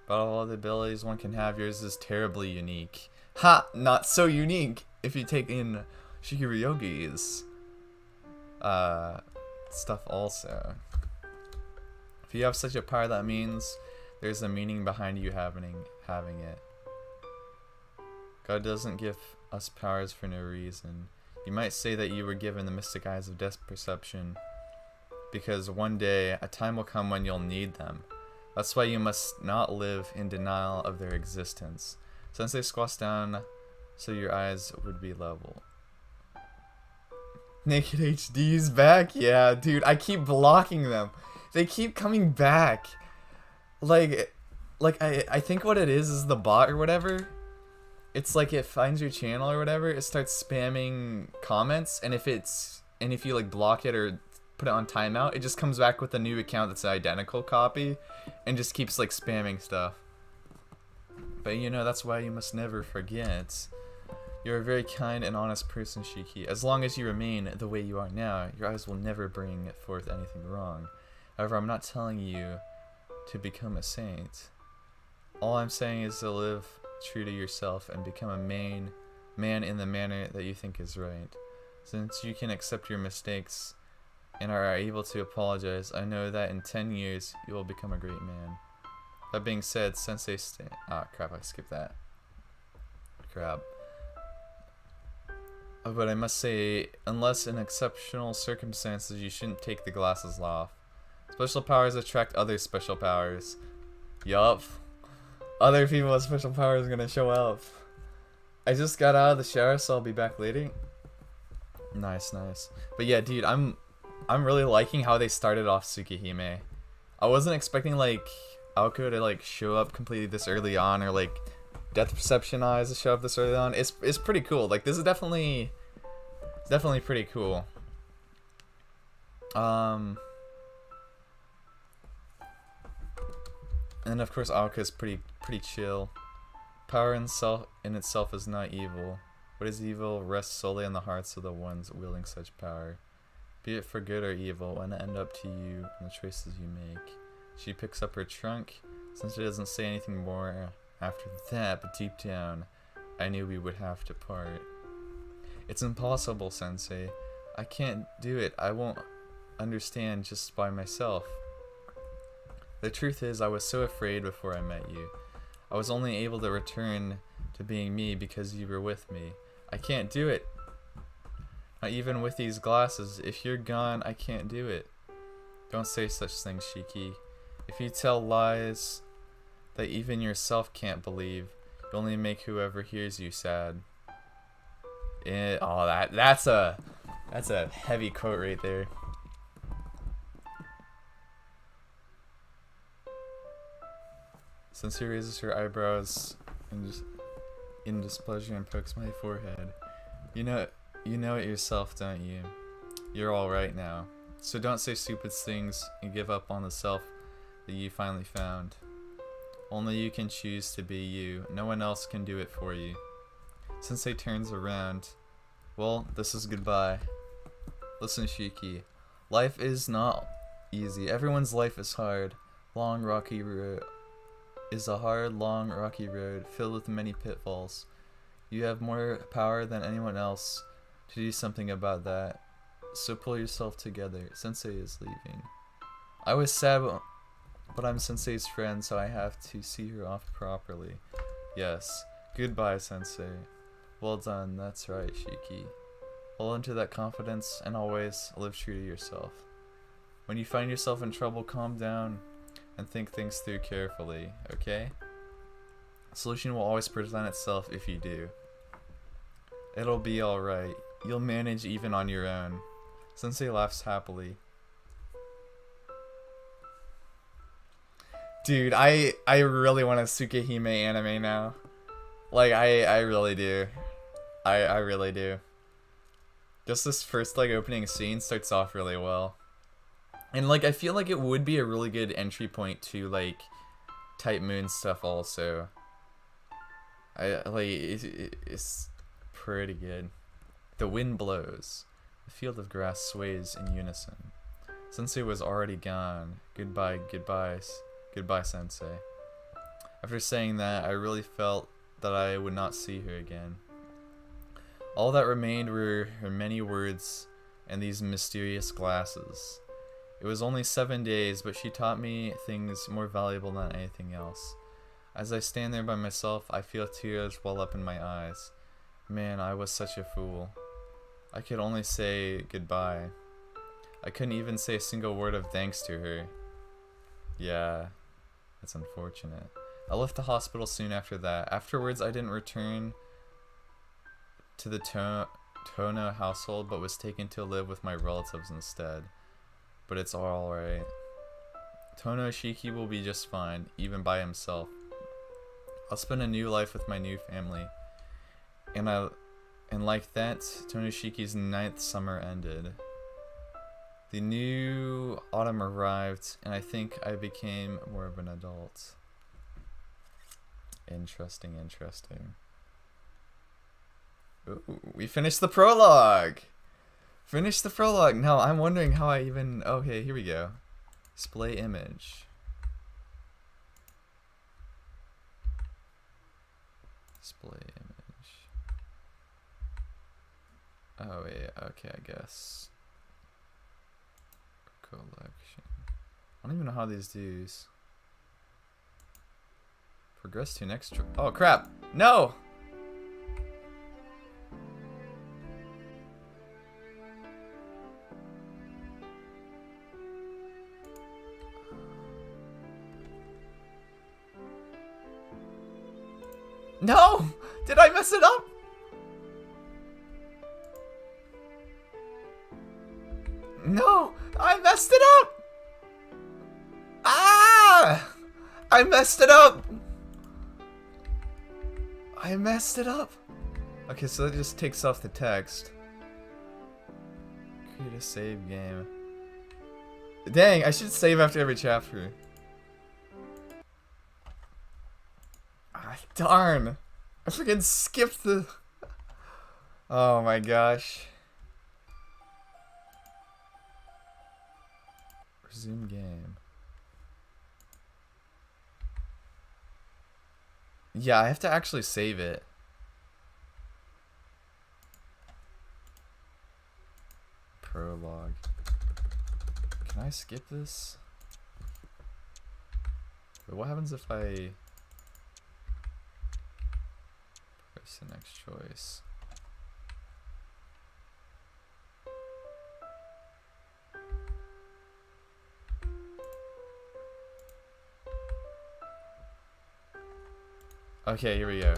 But all the abilities one can have, yours is terribly unique. Ha! Not so unique if you take in Shikiryogi's stuff also. If you have such a power, that means there's a meaning behind you having it. God doesn't give us powers for no reason. You might say that you were given the mystic eyes of depth perception because one day a time will come when you'll need them. That's why you must not live in denial of their existence. Sensei squats down so your eyes would be level. Naked HD's back? Yeah, dude, I keep blocking them. They keep coming back. Like I think what it is the bot or whatever. It's like it finds your channel or whatever, it starts spamming comments, and if you like block it or put it on timeout, it just comes back with a new account that's an identical copy and just keeps like spamming stuff. But you know, that's why you must never forget. You're a very kind and honest person, Shiki. As long as you remain the way you are now, your eyes will never bring forth anything wrong. However, I'm not telling you to become a saint. All I'm saying is to live true to yourself and become a man in the manner that you think is right. Since you can accept your mistakes and are able to apologize, I know that in 10 years you will become a great man. That being said, Sensei crap, I skipped that. Crap. But I must say, unless in exceptional circumstances, you shouldn't take the glasses off. Special powers attract other special powers. Yup. Other people with special powers are gonna show up. I just got out of the shower, so I'll be back later. Nice, nice. But yeah, dude, I'm I'm really liking how they started off Tsukihime. I wasn't expecting like Aoko to like show up completely this early on, or like Depth Perception Eyes to show up this early on. It's pretty cool. Like this is definitely pretty cool. And of course Aoko is pretty chill. Power in itself is not evil. What is evil rests solely on the hearts of the ones wielding such power. Be it for good or evil, and end up to you and the choices you make. She picks up her trunk, since she doesn't say anything more after that, but deep down, I knew we would have to part. It's impossible, Sensei. I can't do it. I won't understand just by myself. The truth is, I was so afraid before I met you. I was only able to return to being me because you were with me. I can't do it. Not even with these glasses. If you're gone, I can't do it. Don't say such things, Shiki. If you tell lies that even yourself can't believe, you only make whoever hears you sad. That's a heavy quote right there. Sensei raises her eyebrows in displeasure and pokes my forehead. You know it yourself, don't you? You're all right now. So don't say stupid things and give up on the self that you finally found. Only you can choose to be you. No one else can do it for you. Sensei turns around. Well, this is goodbye. Listen, Shiki. Life is not easy. Everyone's life is hard. Long, rocky road. Is a hard, long, rocky road filled with many pitfalls. You have more power than anyone else to do something about that. So pull yourself together. Sensei is leaving. I was sad, but I'm Sensei's friend, so I have to see her off properly. Yes. Goodbye, Sensei. Well done. That's right, Shiki. Hold on to that confidence and always live true to yourself. When you find yourself in trouble, calm down and think things through carefully, okay? A solution will always present itself if you do. It'll be alright. You'll manage even on your own. Sensei laughs happily. Dude, I really want a Tsukihime anime now. Like, I really do. I really do. Just this first, like, opening scene starts off really well. And, like, I feel like it would be a really good entry point to, like, Type Moon stuff also. It's pretty good. The wind blows. The field of grass sways in unison. Sensei was already gone. Goodbye, goodbye, Sensei. After saying that, I really felt that I would not see her again. All that remained were her many words and these mysterious glasses. It was only 7 days, but she taught me things more valuable than anything else. As I stand there by myself, I feel tears well up in my eyes. Man, I was such a fool. I could only say goodbye. I couldn't even say a single word of thanks to her. Yeah, that's unfortunate. I left the hospital soon after that. Afterwards, I didn't return to the Tono household, but was taken to live with my relatives instead. But it's all alright. Tono Shiki will be just fine, even by himself. I'll spend a new life with my new family. And like that, Tonoshiki's 9th summer ended. The new autumn arrived, and I think I became more of an adult. Interesting. Ooh, we finished the prologue! Now, I'm wondering how I even... Okay, here we go. Display image. Display image. Oh, yeah, okay, I guess. Collection. I don't even know how these do. Progress to next... Oh, crap! No! No! Did I mess it up? No! I messed it up! Ah! I messed it up! I messed it up! Okay, so that just takes off the text. Create a save game. Dang, I should save after every chapter. Ah, darn! I freaking skipped the... Oh my gosh. Resume game. Yeah, I have to actually save it. Prologue. Can I skip this? But what happens if I press the next choice? Okay, here we go.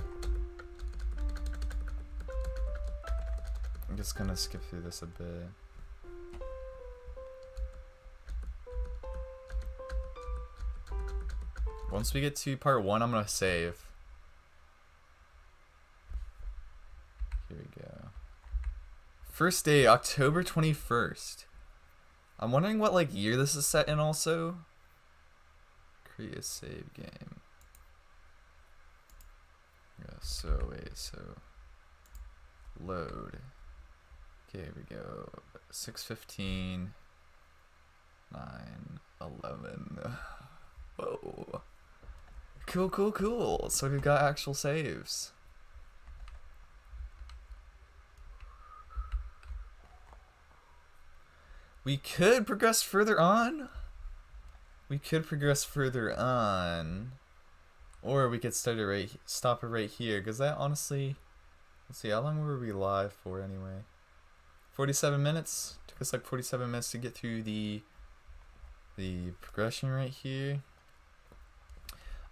I'm just gonna skip through this a bit. Once we get to part 1, I'm gonna save. Here we go. First day, October 21st. I'm wondering what like year this is set in also. Create a save game. Yeah, so wait, so load. Okay, here we go. 6:15, 9:11. Whoa. Cool, cool, cool. So we've got actual saves. We could progress further on. We could progress further on. Or we could start it stop it right here. Because that honestly... Let's see, how long were we live for anyway? 47 minutes? Took us like 47 minutes to get through the progression right here.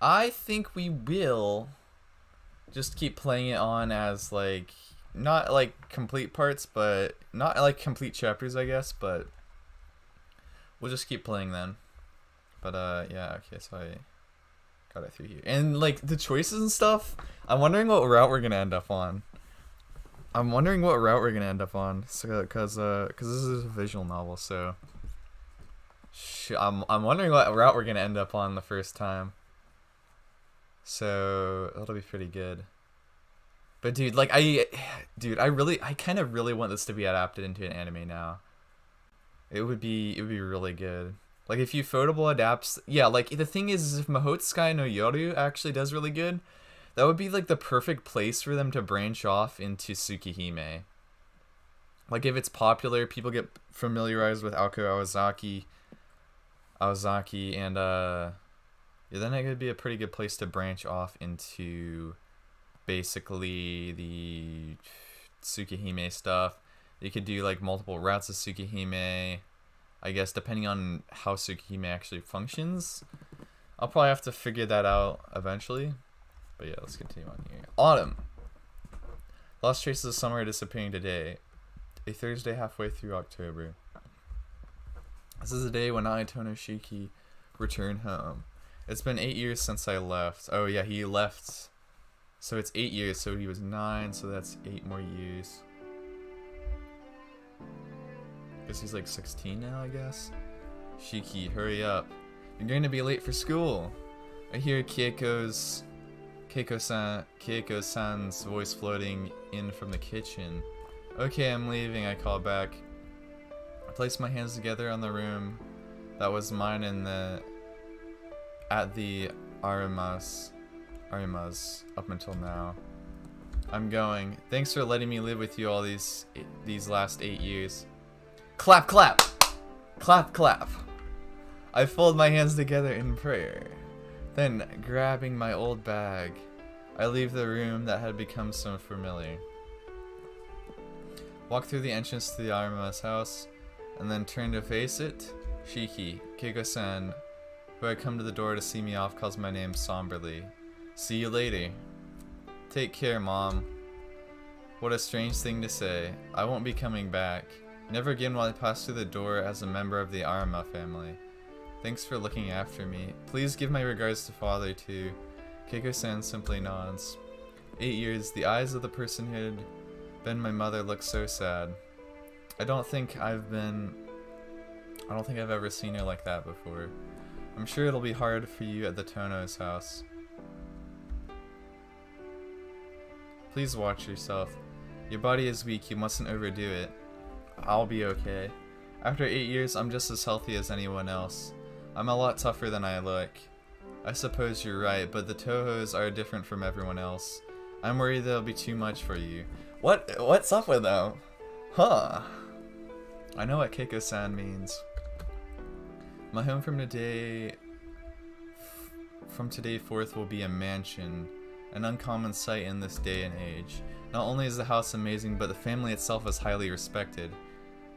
I think we will just keep playing it on as like... Not like complete parts, but... Not like complete chapters, I guess, but... We'll just keep playing then. But yeah, okay, so I got it through here. And like the choices and stuff, I'm wondering what route we're gonna end up on. So, cause this is a visual novel, so I'm wondering what route we're gonna end up on the first time. So that'll be pretty good. But dude, like I kind of really want this to be adapted into an anime now. It would be really good. Like if Ufotable adapts, yeah, like the thing is if Mahotsukai no Yoru actually does really good, that would be like the perfect place for them to branch off into Tsukihime. Like if it's popular, people get familiarized with Aoko Aozaki, and yeah, then it could be a pretty good place to branch off into basically the Tsukihime stuff. You could do like multiple routes of Tsukihime, I guess, depending on how Tsukihime actually functions. I'll probably have to figure that out eventually. But yeah, let's continue on here. Autumn. Lost traces of summer are disappearing today. A Thursday halfway through October. This is the day when I, Tonoshiki, return home. It's been 8 years since I left. Oh yeah, he left. So it's 8 years, so he was 9, so that's 8 more years. Guess he's like 16 now, I guess. Shiki, hurry up. You're going to be late for school. I hear Keiko-san's voice floating in from the kitchen. Okay, I'm leaving, I call back. I place my hands together on the room that was mine at the Arimas up until now. I'm going. Thanks for letting me live with you all these last 8 years. Clap, clap! Clap, clap! I fold my hands together in prayer. Then, grabbing my old bag, I leave the room that had become so familiar. Walk through the entrance to the Arima's house, and then turn to face it. Shiki, Keiko-san, who had come to the door to see me off, calls my name somberly. See you later. Take care, Mom. What a strange thing to say. I won't be coming back. Never again will I pass through the door as a member of the Arama family. Thanks for looking after me. Please give my regards to father too. Keiko-san simply nods. 8 years, the eyes of the person who had been my mother look so sad. I don't think I've ever seen her like that before. I'm sure it'll be hard for you at the Tono's house. Please watch yourself. Your body is weak, you mustn't overdo it. I'll be okay. After 8 years, I'm just as healthy as anyone else. I'm a lot tougher than I look. I suppose you're right, but the Tohos are different from everyone else. I'm worried they'll be too much for you. What's up with them? Huh. I know what Keiko-san means. My home from today forth will be a mansion, an uncommon sight in this day and age. Not only is the house amazing, but the family itself is highly respected.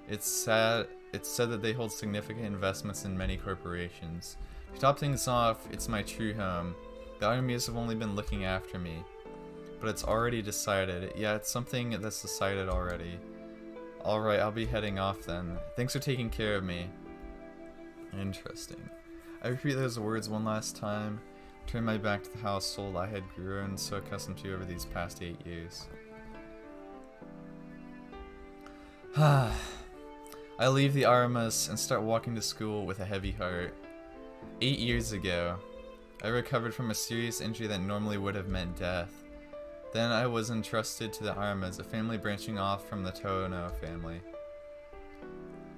It's said that they hold significant investments in many corporations. To top things off, it's my true home. The armies have only been looking after me, but it's already decided. Yeah, it's something that's decided already. Alright, I'll be heading off then. Thanks for taking care of me. Interesting. I repeat those words one last time, turn my back to the household I had grown so accustomed to over these past 8 years. I leave the Aramas and start walking to school with a heavy heart. 8 years ago, I recovered from a serious injury that normally would have meant death. Then I was entrusted to the Aramas, a family branching off from the Tono family.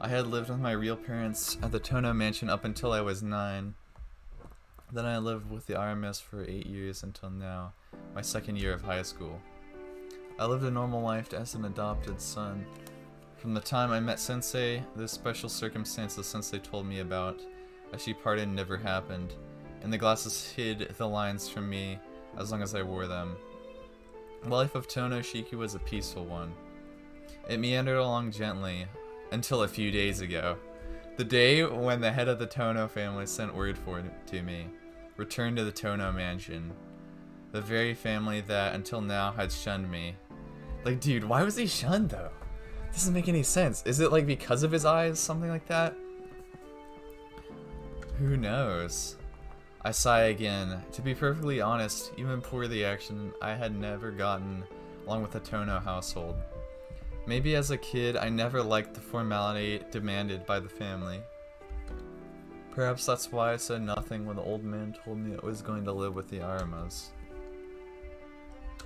I had lived with my real parents at the Tono mansion up until I was 9. Then I lived with the Aramas for 8 years until now, my second year of high school. I lived a normal life as an adopted son. From the time I met Sensei, those special circumstances Sensei told me about as she parted never happened, and the glasses hid the lines from me as long as I wore them. The life of Tono Shiki was a peaceful one. It meandered along gently, until a few days ago. The day when the head of the Tono family sent word to me, return to the Tono mansion. The very family that, until now, had shunned me. Like, dude, why was he shunned, though? Doesn't make any sense. Is it, like, because of his eyes? Something like that? Who knows? I sigh again. To be perfectly honest, even before the action, I had never gotten along with the Tono household. Maybe as a kid, I never liked the formality demanded by the family. Perhaps that's why I said nothing when the old man told me I was going to live with the Aramas.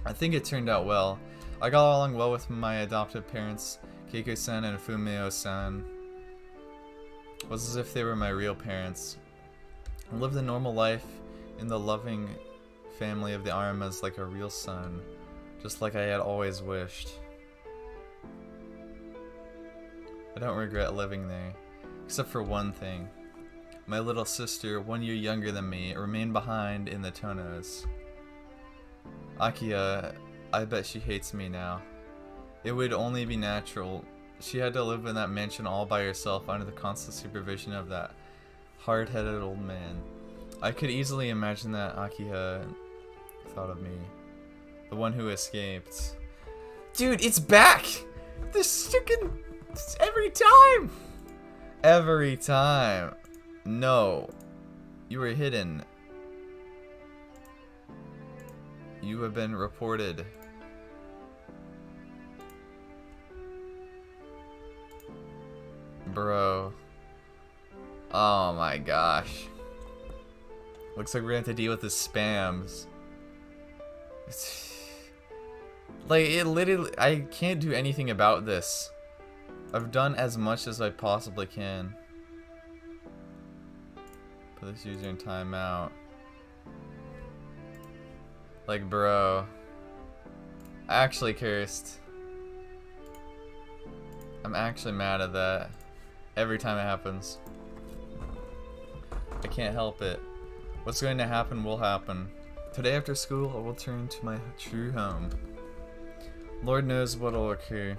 I think it turned out well. I got along well with my adopted parents, Keiko-san and Fumio-san. It was as if they were my real parents. I lived a normal life in the loving family of the Aramas like a real son, just like I had always wished. I don't regret living there, except for one thing. My little sister, 1 year younger than me, remained behind in the Tonos. Akiya, I bet she hates me now. It would only be natural. She had to live in that mansion all by herself under the constant supervision of that hard-headed old man. I could easily imagine that Akiya thought of me. The one who escaped. Dude, it's back! This freaking... every time! Every time. No. You were hidden. You have been reported. Bro. Oh my gosh. Looks like we're gonna have to deal with the spams. Like, it literally... I can't do anything about this. I've done as much as I possibly can. Put this user in timeout. Like, bro. I actually cursed. I'm actually mad at that. Every time it happens. I can't help it. What's going to happen will happen. Today after school, I will turn to my true home. Lord knows what will occur.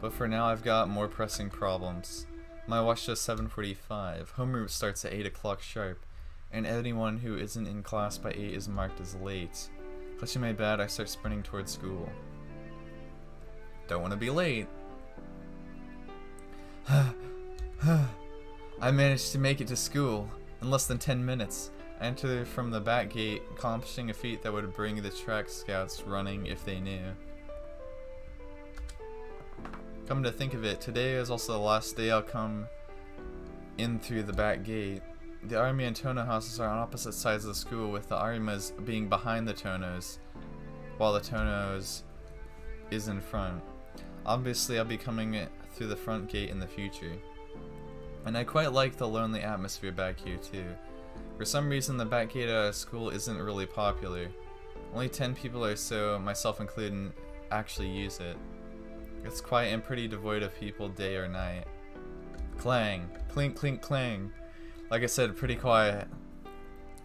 But for now, I've got more pressing problems. My watch says 7:45. Homeroom starts at 8 o'clock sharp. And anyone who isn't in class by 8 is marked as late. Clutching my bag, I start sprinting towards school. Don't want to be late. I managed to make it to school in less than 10 minutes. I entered from the back gate, accomplishing a feat that would bring the track scouts running if they knew. Come to think of it, today is also the last day I'll come in through the back gate. The Army and Tono houses are on opposite sides of the school, with the Arimas being behind the Tonos, while the Tonos is in front. Obviously, I'll be coming through the front gate in the future. And I quite like the lonely atmosphere back here too. For some reason, the back gate at our school isn't really popular. Only 10 people or so, myself included, actually use it. It's quiet and pretty devoid of people day or night. Clang, clink, clink, clang. Like I said, pretty quiet.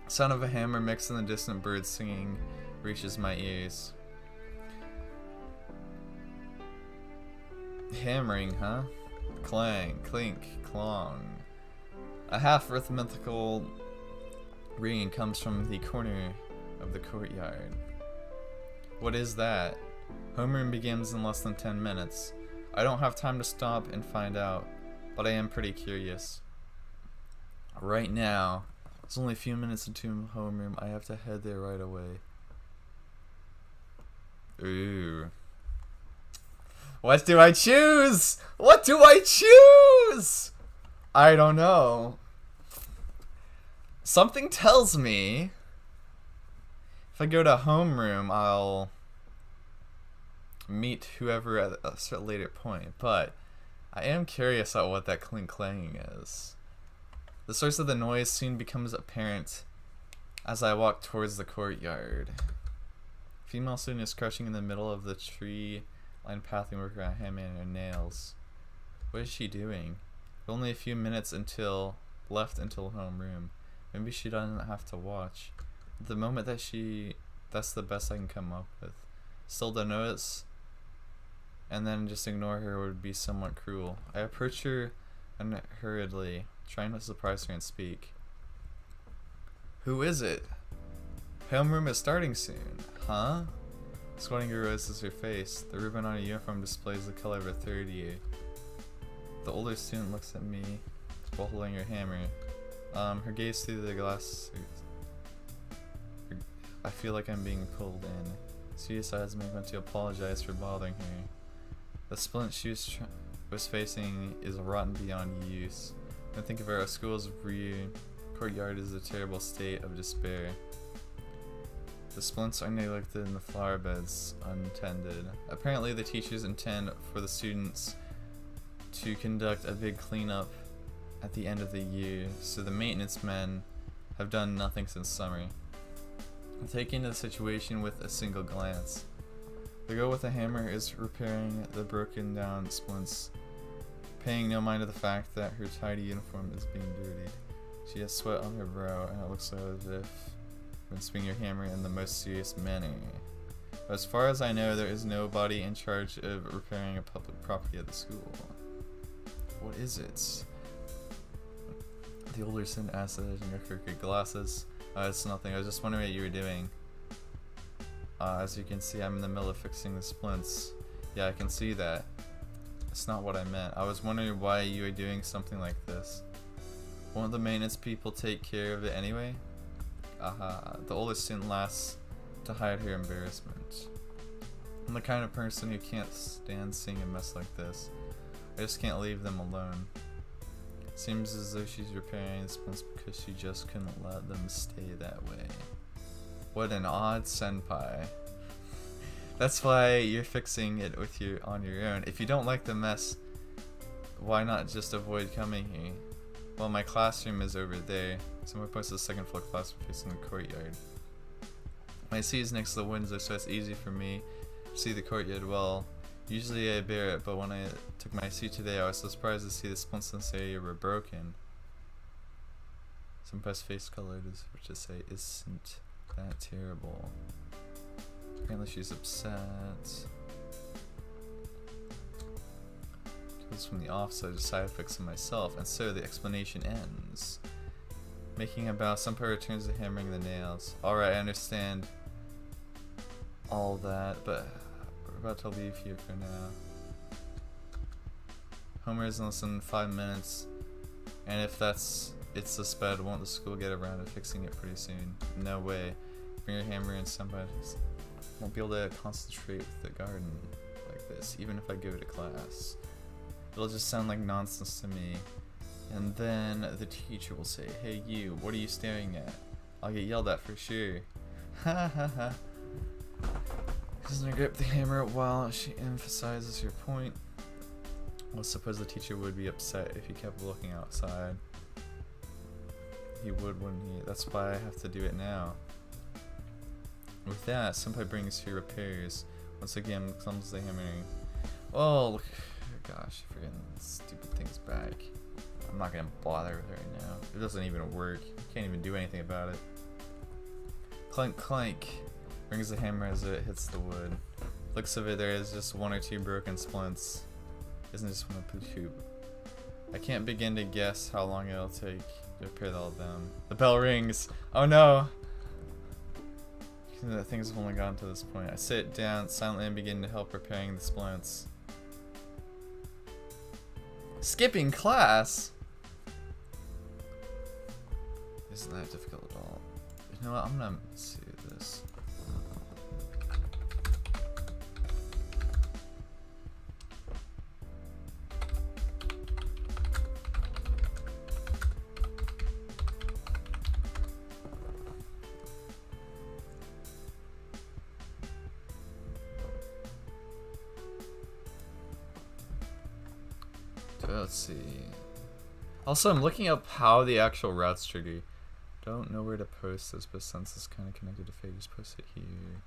Sound of a hammer mixed in the distant birds singing reaches my ears. Hammering, huh? Clang, clink, clong. A half rhythmical ringing comes from the corner of the courtyard. What is that? Homeroom begins in less than 10 minutes. I don't have time to stop and find out, but I am pretty curious. Right now, it's only a few minutes into homeroom. I have to head there right away. Ooh. What do I choose? What do I choose? I don't know. Something tells me if I go to homeroom, I'll meet whoever at a later point. But I am curious about what that clink clanging is. The source of the noise soon becomes apparent as I walk towards the courtyard. Female student is crouching in the middle of the tree-lined pathway working on hammering her nails. What is she doing? Only a few minutes left until homeroom. Maybe she doesn't have to watch. At the moment that's the best I can come up with. Still don't notice, and then just ignore her would be somewhat cruel. I approach her hurriedly, trying to surprise her and speak. Who is it? Homeroom is starting soon. Huh? Squatting her raises her face. The ribbon on her uniform displays the color of her third year. The older student looks at me while holding her hammer. Her gaze through the glass. I feel like I'm being pulled in. She decides to apologize for bothering her. The splint she was facing is rotten beyond use. When I think of her, our school's rear courtyard is a terrible state of despair. The splints are neglected in the flower beds, untended. Apparently the teachers intend for the students to conduct a big cleanup at the end of the year, so the maintenance men have done nothing since summer. I'm taking the situation with a single glance. The girl with the hammer is repairing the broken down splints, paying no mind to the fact that her tidy uniform is being dirtied. She has sweat on her brow, and it looks as if been swinging her hammer in the most serious manner. But as far as I know, there is nobody in charge of repairing a public property at the school. What is it? The older student asked in her crooked glasses. It's nothing. I was just wondering what you were doing. As you can see, I'm in the middle of fixing the splints. Yeah, I can see that. It's not what I meant. I was wondering why you were doing something like this. Won't the maintenance people take care of it anyway? The older student laughs to hide her embarrassment. I'm the kind of person who can't stand seeing a mess like this. I just can't leave them alone. Seems as though she's repairing the splints because she just couldn't let them stay that way. What an odd senpai. That's why you're fixing it on your own. If you don't like the mess, why not just avoid coming here? Well, my classroom is over there. Somewhere close to the second floor classroom facing the courtyard. My seat is next to the window, so it's easy for me to see the courtyard well. Usually I bear it, but when I took my seat today, I was so surprised to see the splints in this area were broken. Senpai's face colored as if to say, isn't that terrible? Apparently she's upset. Because from the office, I decided to fix it myself, and so the explanation ends. Making a bow, Senpai returns to hammering the nails. Alright, I understand all that, but we're about to leave here for now. Homer's in less than 5 minutes. And if it's the sped, won't the school get around to fixing it pretty soon? No way. Bring your hammer and somebody won't be able to concentrate with the garden like this, even if I go to class. It'll just sound like nonsense to me. And then the teacher will say, "Hey you, what are you staring at?" I'll get yelled at for sure. Ha ha ha. Doesn't grip the hammer while she emphasizes your point. Well, suppose the teacher would be upset if you kept looking outside. He would, wouldn't he? That's why I have to do it now. With that, Senpai brings her repairs. Once again, clumsily hammering. Oh, gosh, forgetting stupid things back. I'm not gonna bother with it right now. It doesn't even work. Can't even do anything about it. Clank, clank. Brings the hammer as it hits the wood. Looks of it, there is just 1 or 2 broken splints. Isn't just one of the tube. I can't begin to guess how long it'll take to repair all of them. The bell rings. Oh no! Things have only gotten to this point. I sit down silently and begin to help repairing the splints. Skipping class? Isn't that difficult at all? You know what? I'm gonna see this. Let's see. Also, I'm looking up how the actual routes trigger. Don't know where to post this, but since it's kind of connected to Fate, just post it here.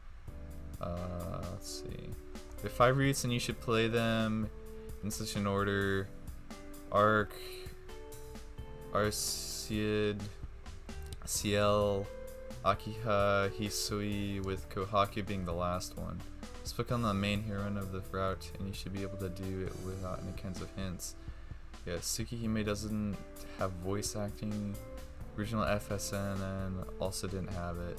Let's see. There are 5 routes, and you should play them in such an order: Arcueid, Ciel, Akiha, Hisui, with Kohaku being the last one. Just click on the main heroine of the route, and you should be able to do it without any kinds of hints. Yeah, Tsukihime doesn't have voice acting. Original FSNN also didn't have it.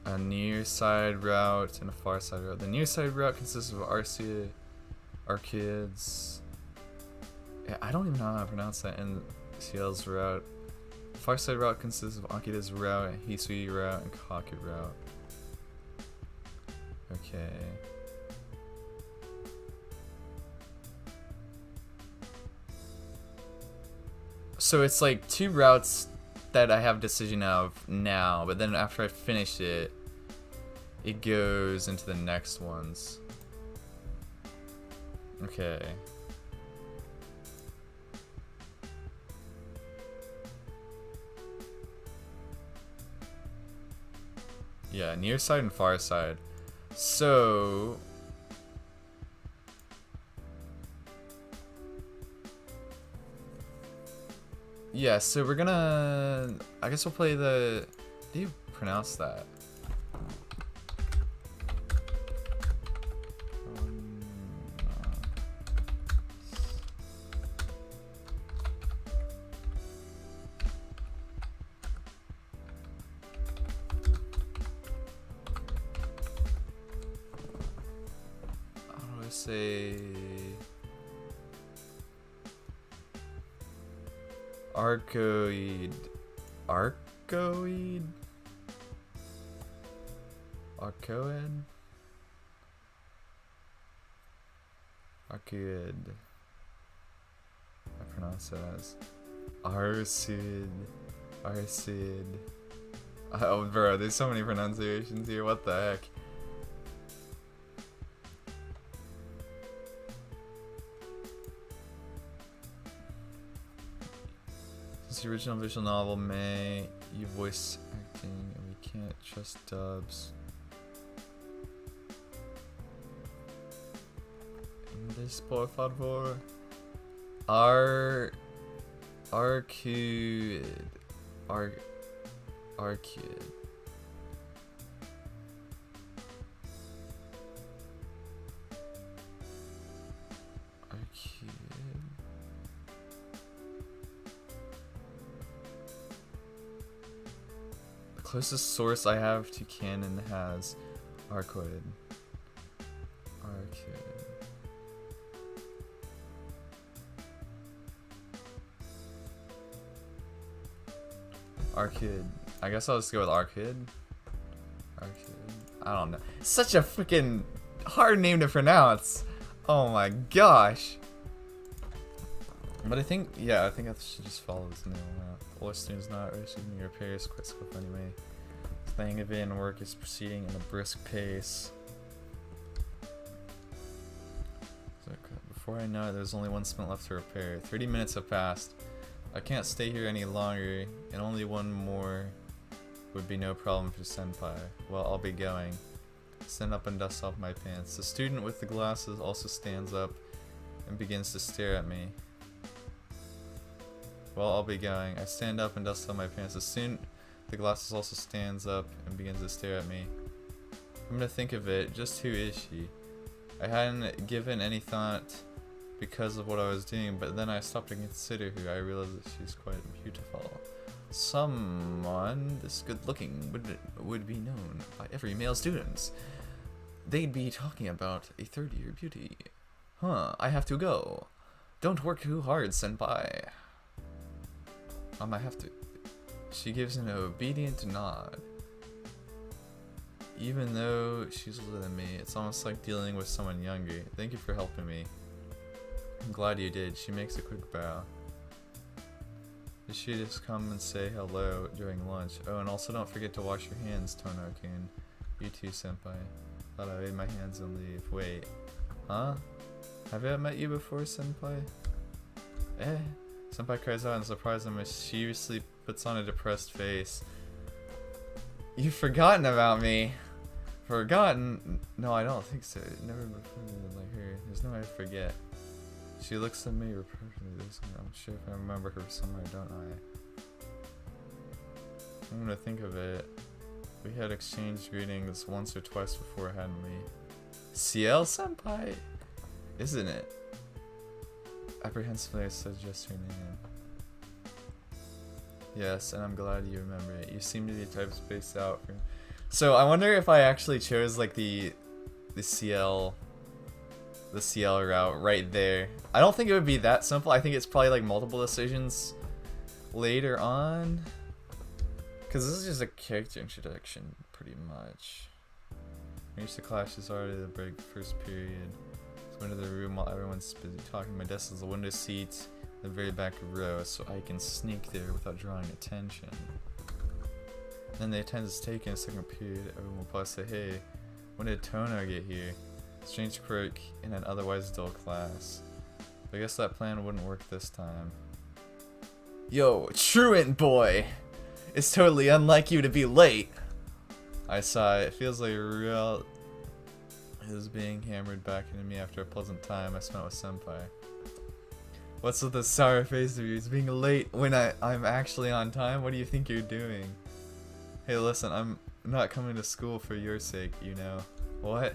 A near side route and a far side route. The near side route consists of Arcueid. Yeah, I don't even know how to pronounce that. And Ciel's route. Far side route consists of Akida's route, Hisui route, and Kohaku route. Okay. So it's like 2 routes that I have decision of now, but then after I finish it, it goes into the next ones. Okay. Yeah, near side and far side. So yeah, so we're gonna, I guess we'll play the, how do you pronounce that? Say Arcueid. Arcueid? Arcueid? Arcueid. I pronounce it as Arcueid. Arcueid. Oh bro, there's so many pronunciations here, what the heck? The original visual novel may use voice acting, and we can't trust dubs. English, por favor. Arcueid. Arcueid. Closest source I have to canon has Arcueid. Arcueid. I guess I'll just go with Arcueid. I don't know. Such a freaking hard name to pronounce. Oh my gosh. But I think, yeah, I think I should just follow this new one. All students not receiving repairs quite swift anyway. The hang of it and work is proceeding at a brisk pace. So, before I know it, there's only one cement left to repair. 30 minutes have passed. I can't stay here any longer, and only one more would be no problem for Senpai. Well, I'll be going. Stand up and dust off my pants. The student with the glasses also stands up and begins to stare at me. Well, I'll be going. I stand up and dust off my pants. The student with the glasses also stands up and begins to stare at me. I'm gonna think of it. Just who is she? I hadn't given any thought because of what I was doing, but then I stopped to consider her. I realized that she's quite beautiful. Someone this good looking would be known by every male student. They'd be talking about a third-year beauty. Huh, I have to go. Don't work too hard, senpai. I have to. She gives an obedient nod. Even though she's older than me, it's almost like dealing with someone younger. Thank you for helping me. I'm glad you did. She makes a quick bow. Did she just come and say hello during lunch? Oh, and also don't forget to wash your hands, Tono-kun. You too, senpai. Thought I laid my hands and leave. Wait. Huh? Have I met you before, senpai? Eh? Senpai cries out in surprise and mischievously puts on a depressed face. You've forgotten about me. Forgotten? No, I don't think so. Never before like her. There's no way to forget. She looks at me reproachfully. I'm sure if I remember her somewhere, don't I? I'm gonna think of it. We had exchanged greetings once or twice before, hadn't we? CL senpai? Isn't it? Apprehensively I suggest her name. Yes, and I'm glad you remember it. You seem to be the type of spaced out. So I wonder if I actually chose like the CL route right there. I don't think it would be that simple. I think it's probably like multiple decisions later on. Because this is just a character introduction, pretty much. Reach the class is already the break first period. So into the room while everyone's busy talking. My desk is a window seat in the very back row, so I can sneak there without drawing attention. Then the attendance taken a second period. Everyone will probably say, hey, when did Tono get here? Strange quirk in an otherwise dull class. But I guess that plan wouldn't work this time. Yo, truant boy! It's totally unlike you to be late! I sigh. It feels like real is being hammered back into me after a pleasant time I spent with senpai. What's with the sour face of yours? Being late when I'm actually on time? What do you think you're doing? Hey listen, I'm not coming to school for your sake, you know. What?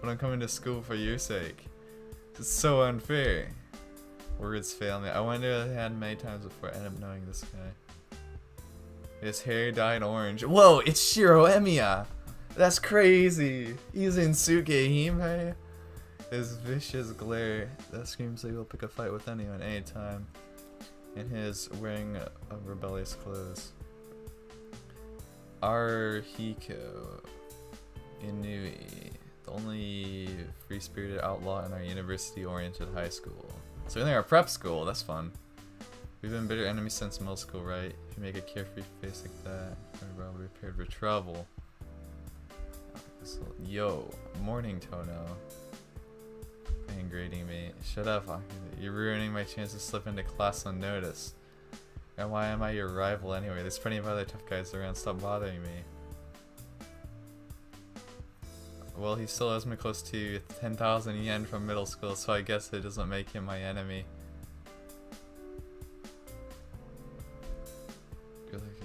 But I'm coming to school for your sake. It's so unfair. Words fail me. I wonder if I had many times before I end up knowing this guy. His hair dyed orange. Whoa, it's Shiro Emiya! That's crazy! He's in Tsukihime. His vicious glare that screams that he'll pick a fight with anyone anytime. And his wearing of rebellious clothes. Arhiko Inui. The only free-spirited outlaw in our university-oriented high school. So in our prep school, that's fun. We've been bitter enemies since middle school, right? If you make a carefree face like that, we're probably prepared for trouble. So, yo, morning Tono. Grading me. Shut up, you're ruining my chance to slip into class unnoticed. And why am I your rival anyway? There's plenty of other tough guys around, stop bothering me. Well, he still owes me close to 10,000 yen from middle school, so I guess it doesn't make him my enemy. You're like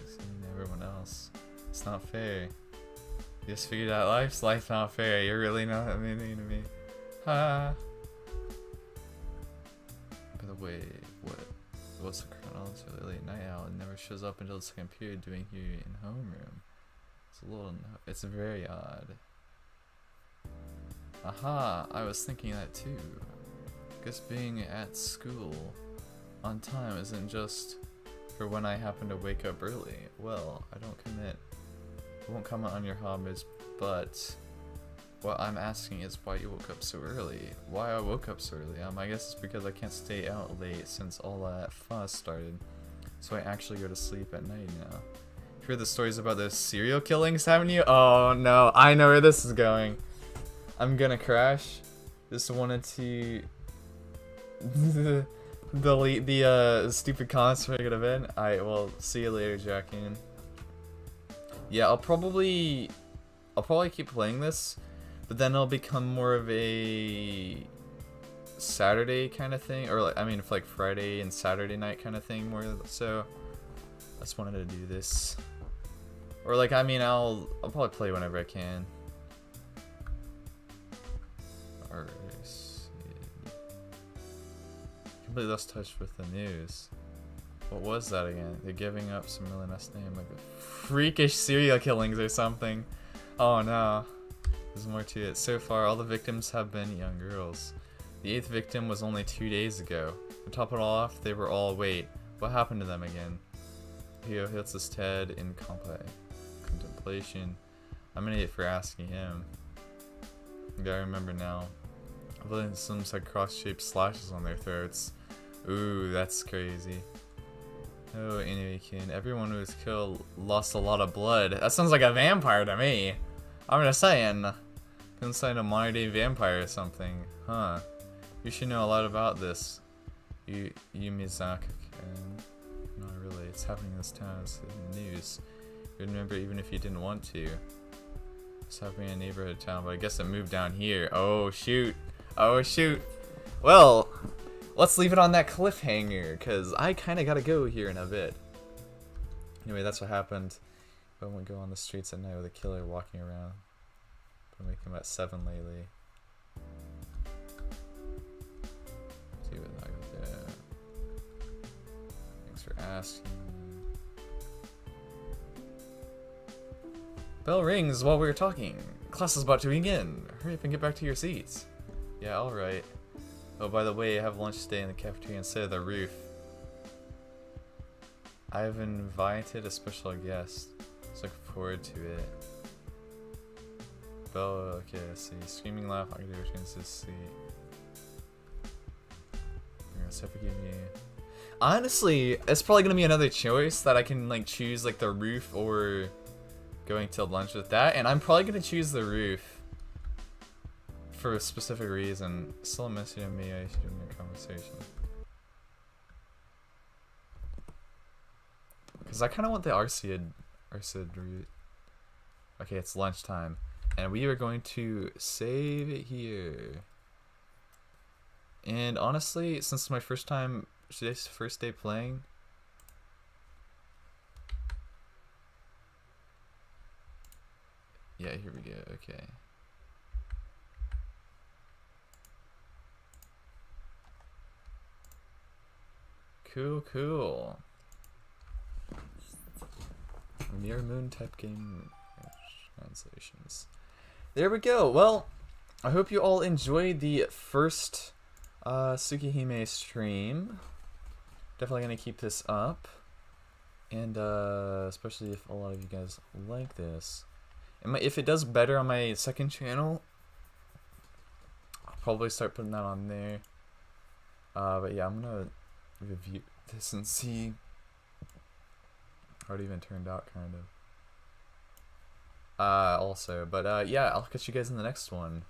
everyone else. It's not fair. You just figured out life's not fair. You're really not meaning to me. Ha. By the way, what's the chronology? It's really late night out and never shows up until the second period doing here in homeroom. it's very odd. Aha, I was thinking that too. Guess being at school on time isn't just for when I happen to wake up early. Well, I won't comment on your hobbies, but what I'm asking is why you woke up so early. Why I woke up so early? I guess it's because I can't stay out late since all that fuss started. So I actually go to sleep at night now. You've heard the stories about those serial killings, haven't you? Oh no, I know where this is going. I'm gonna crash. Just wanted to delete the stupid comments we're gonna been. Alright, well, see you later, Jackin. Yeah, I'll probably keep playing this, but then it'll become more of a Saturday kind of thing, or like, I mean, like Friday and Saturday night kind of thing more so. I just wanted to do this, or like, I mean, I'll probably play whenever I can. Alright, completely lost touch with the news. What was that again? They're giving up some really nice name, like the freakish serial killings or something. Oh no, there's more to it. So far, all the victims have been young girls. The 8th victim was only 2 days ago. To top it all off, they were all, wait, what happened to them again? Hio hits his head in contemplation. I'm an idiot for asking him. I remember now. Some had cross-shaped slashes on their throats. Ooh, that's crazy. Oh, anyway, everyone who was killed lost a lot of blood. That sounds like a vampire to me. I'm just saying. Couldn't say a modern-day vampire or something. Huh. You should know a lot about this. Mizaki. Not really. It's happening in this town. It's in the news. You'd remember even if you didn't want to. It's happening in a neighborhood town, but I guess it moved down here. Oh, shoot. Oh, shoot. Well, let's leave it on that cliffhanger, because I kind of got to go here in a bit. Anyway, that's what happened. I won't go on the streets at night with a killer walking around. I'll make them at 7 lately. See what I got there. Thanks for asking. Bell rings while we were talking. Class is about to begin. Hurry up and get back to your seats. Yeah, alright. Oh, by the way, I have lunch today in the cafeteria instead of the roof. I've invited a special guest. Just looking forward to it. Bell, okay, let's see. Screaming laugh, I can do a chance to see. Honestly, it's probably gonna be another choice that I can like choose like the roof or going to lunch with that, and I'm probably gonna choose the roof for a specific reason. Still a message on me, I should in your conversation. Because I kind of want the Arcueid route. Okay, it's lunchtime. And we are going to save it here. And honestly, since it's my first time, today's first day playing. Yeah, here we go, okay. Cool, cool. Mirror Moon type game translations. There we go. Well, I hope you all enjoyed the first Tsukihime stream. Definitely gonna keep this up, and especially if a lot of you guys like this. And if it does better on my second channel, I'll probably start putting that on there. But yeah, I'm gonna review this and see how it even turned out, kind of. Also, but yeah, I'll catch you guys in the next one.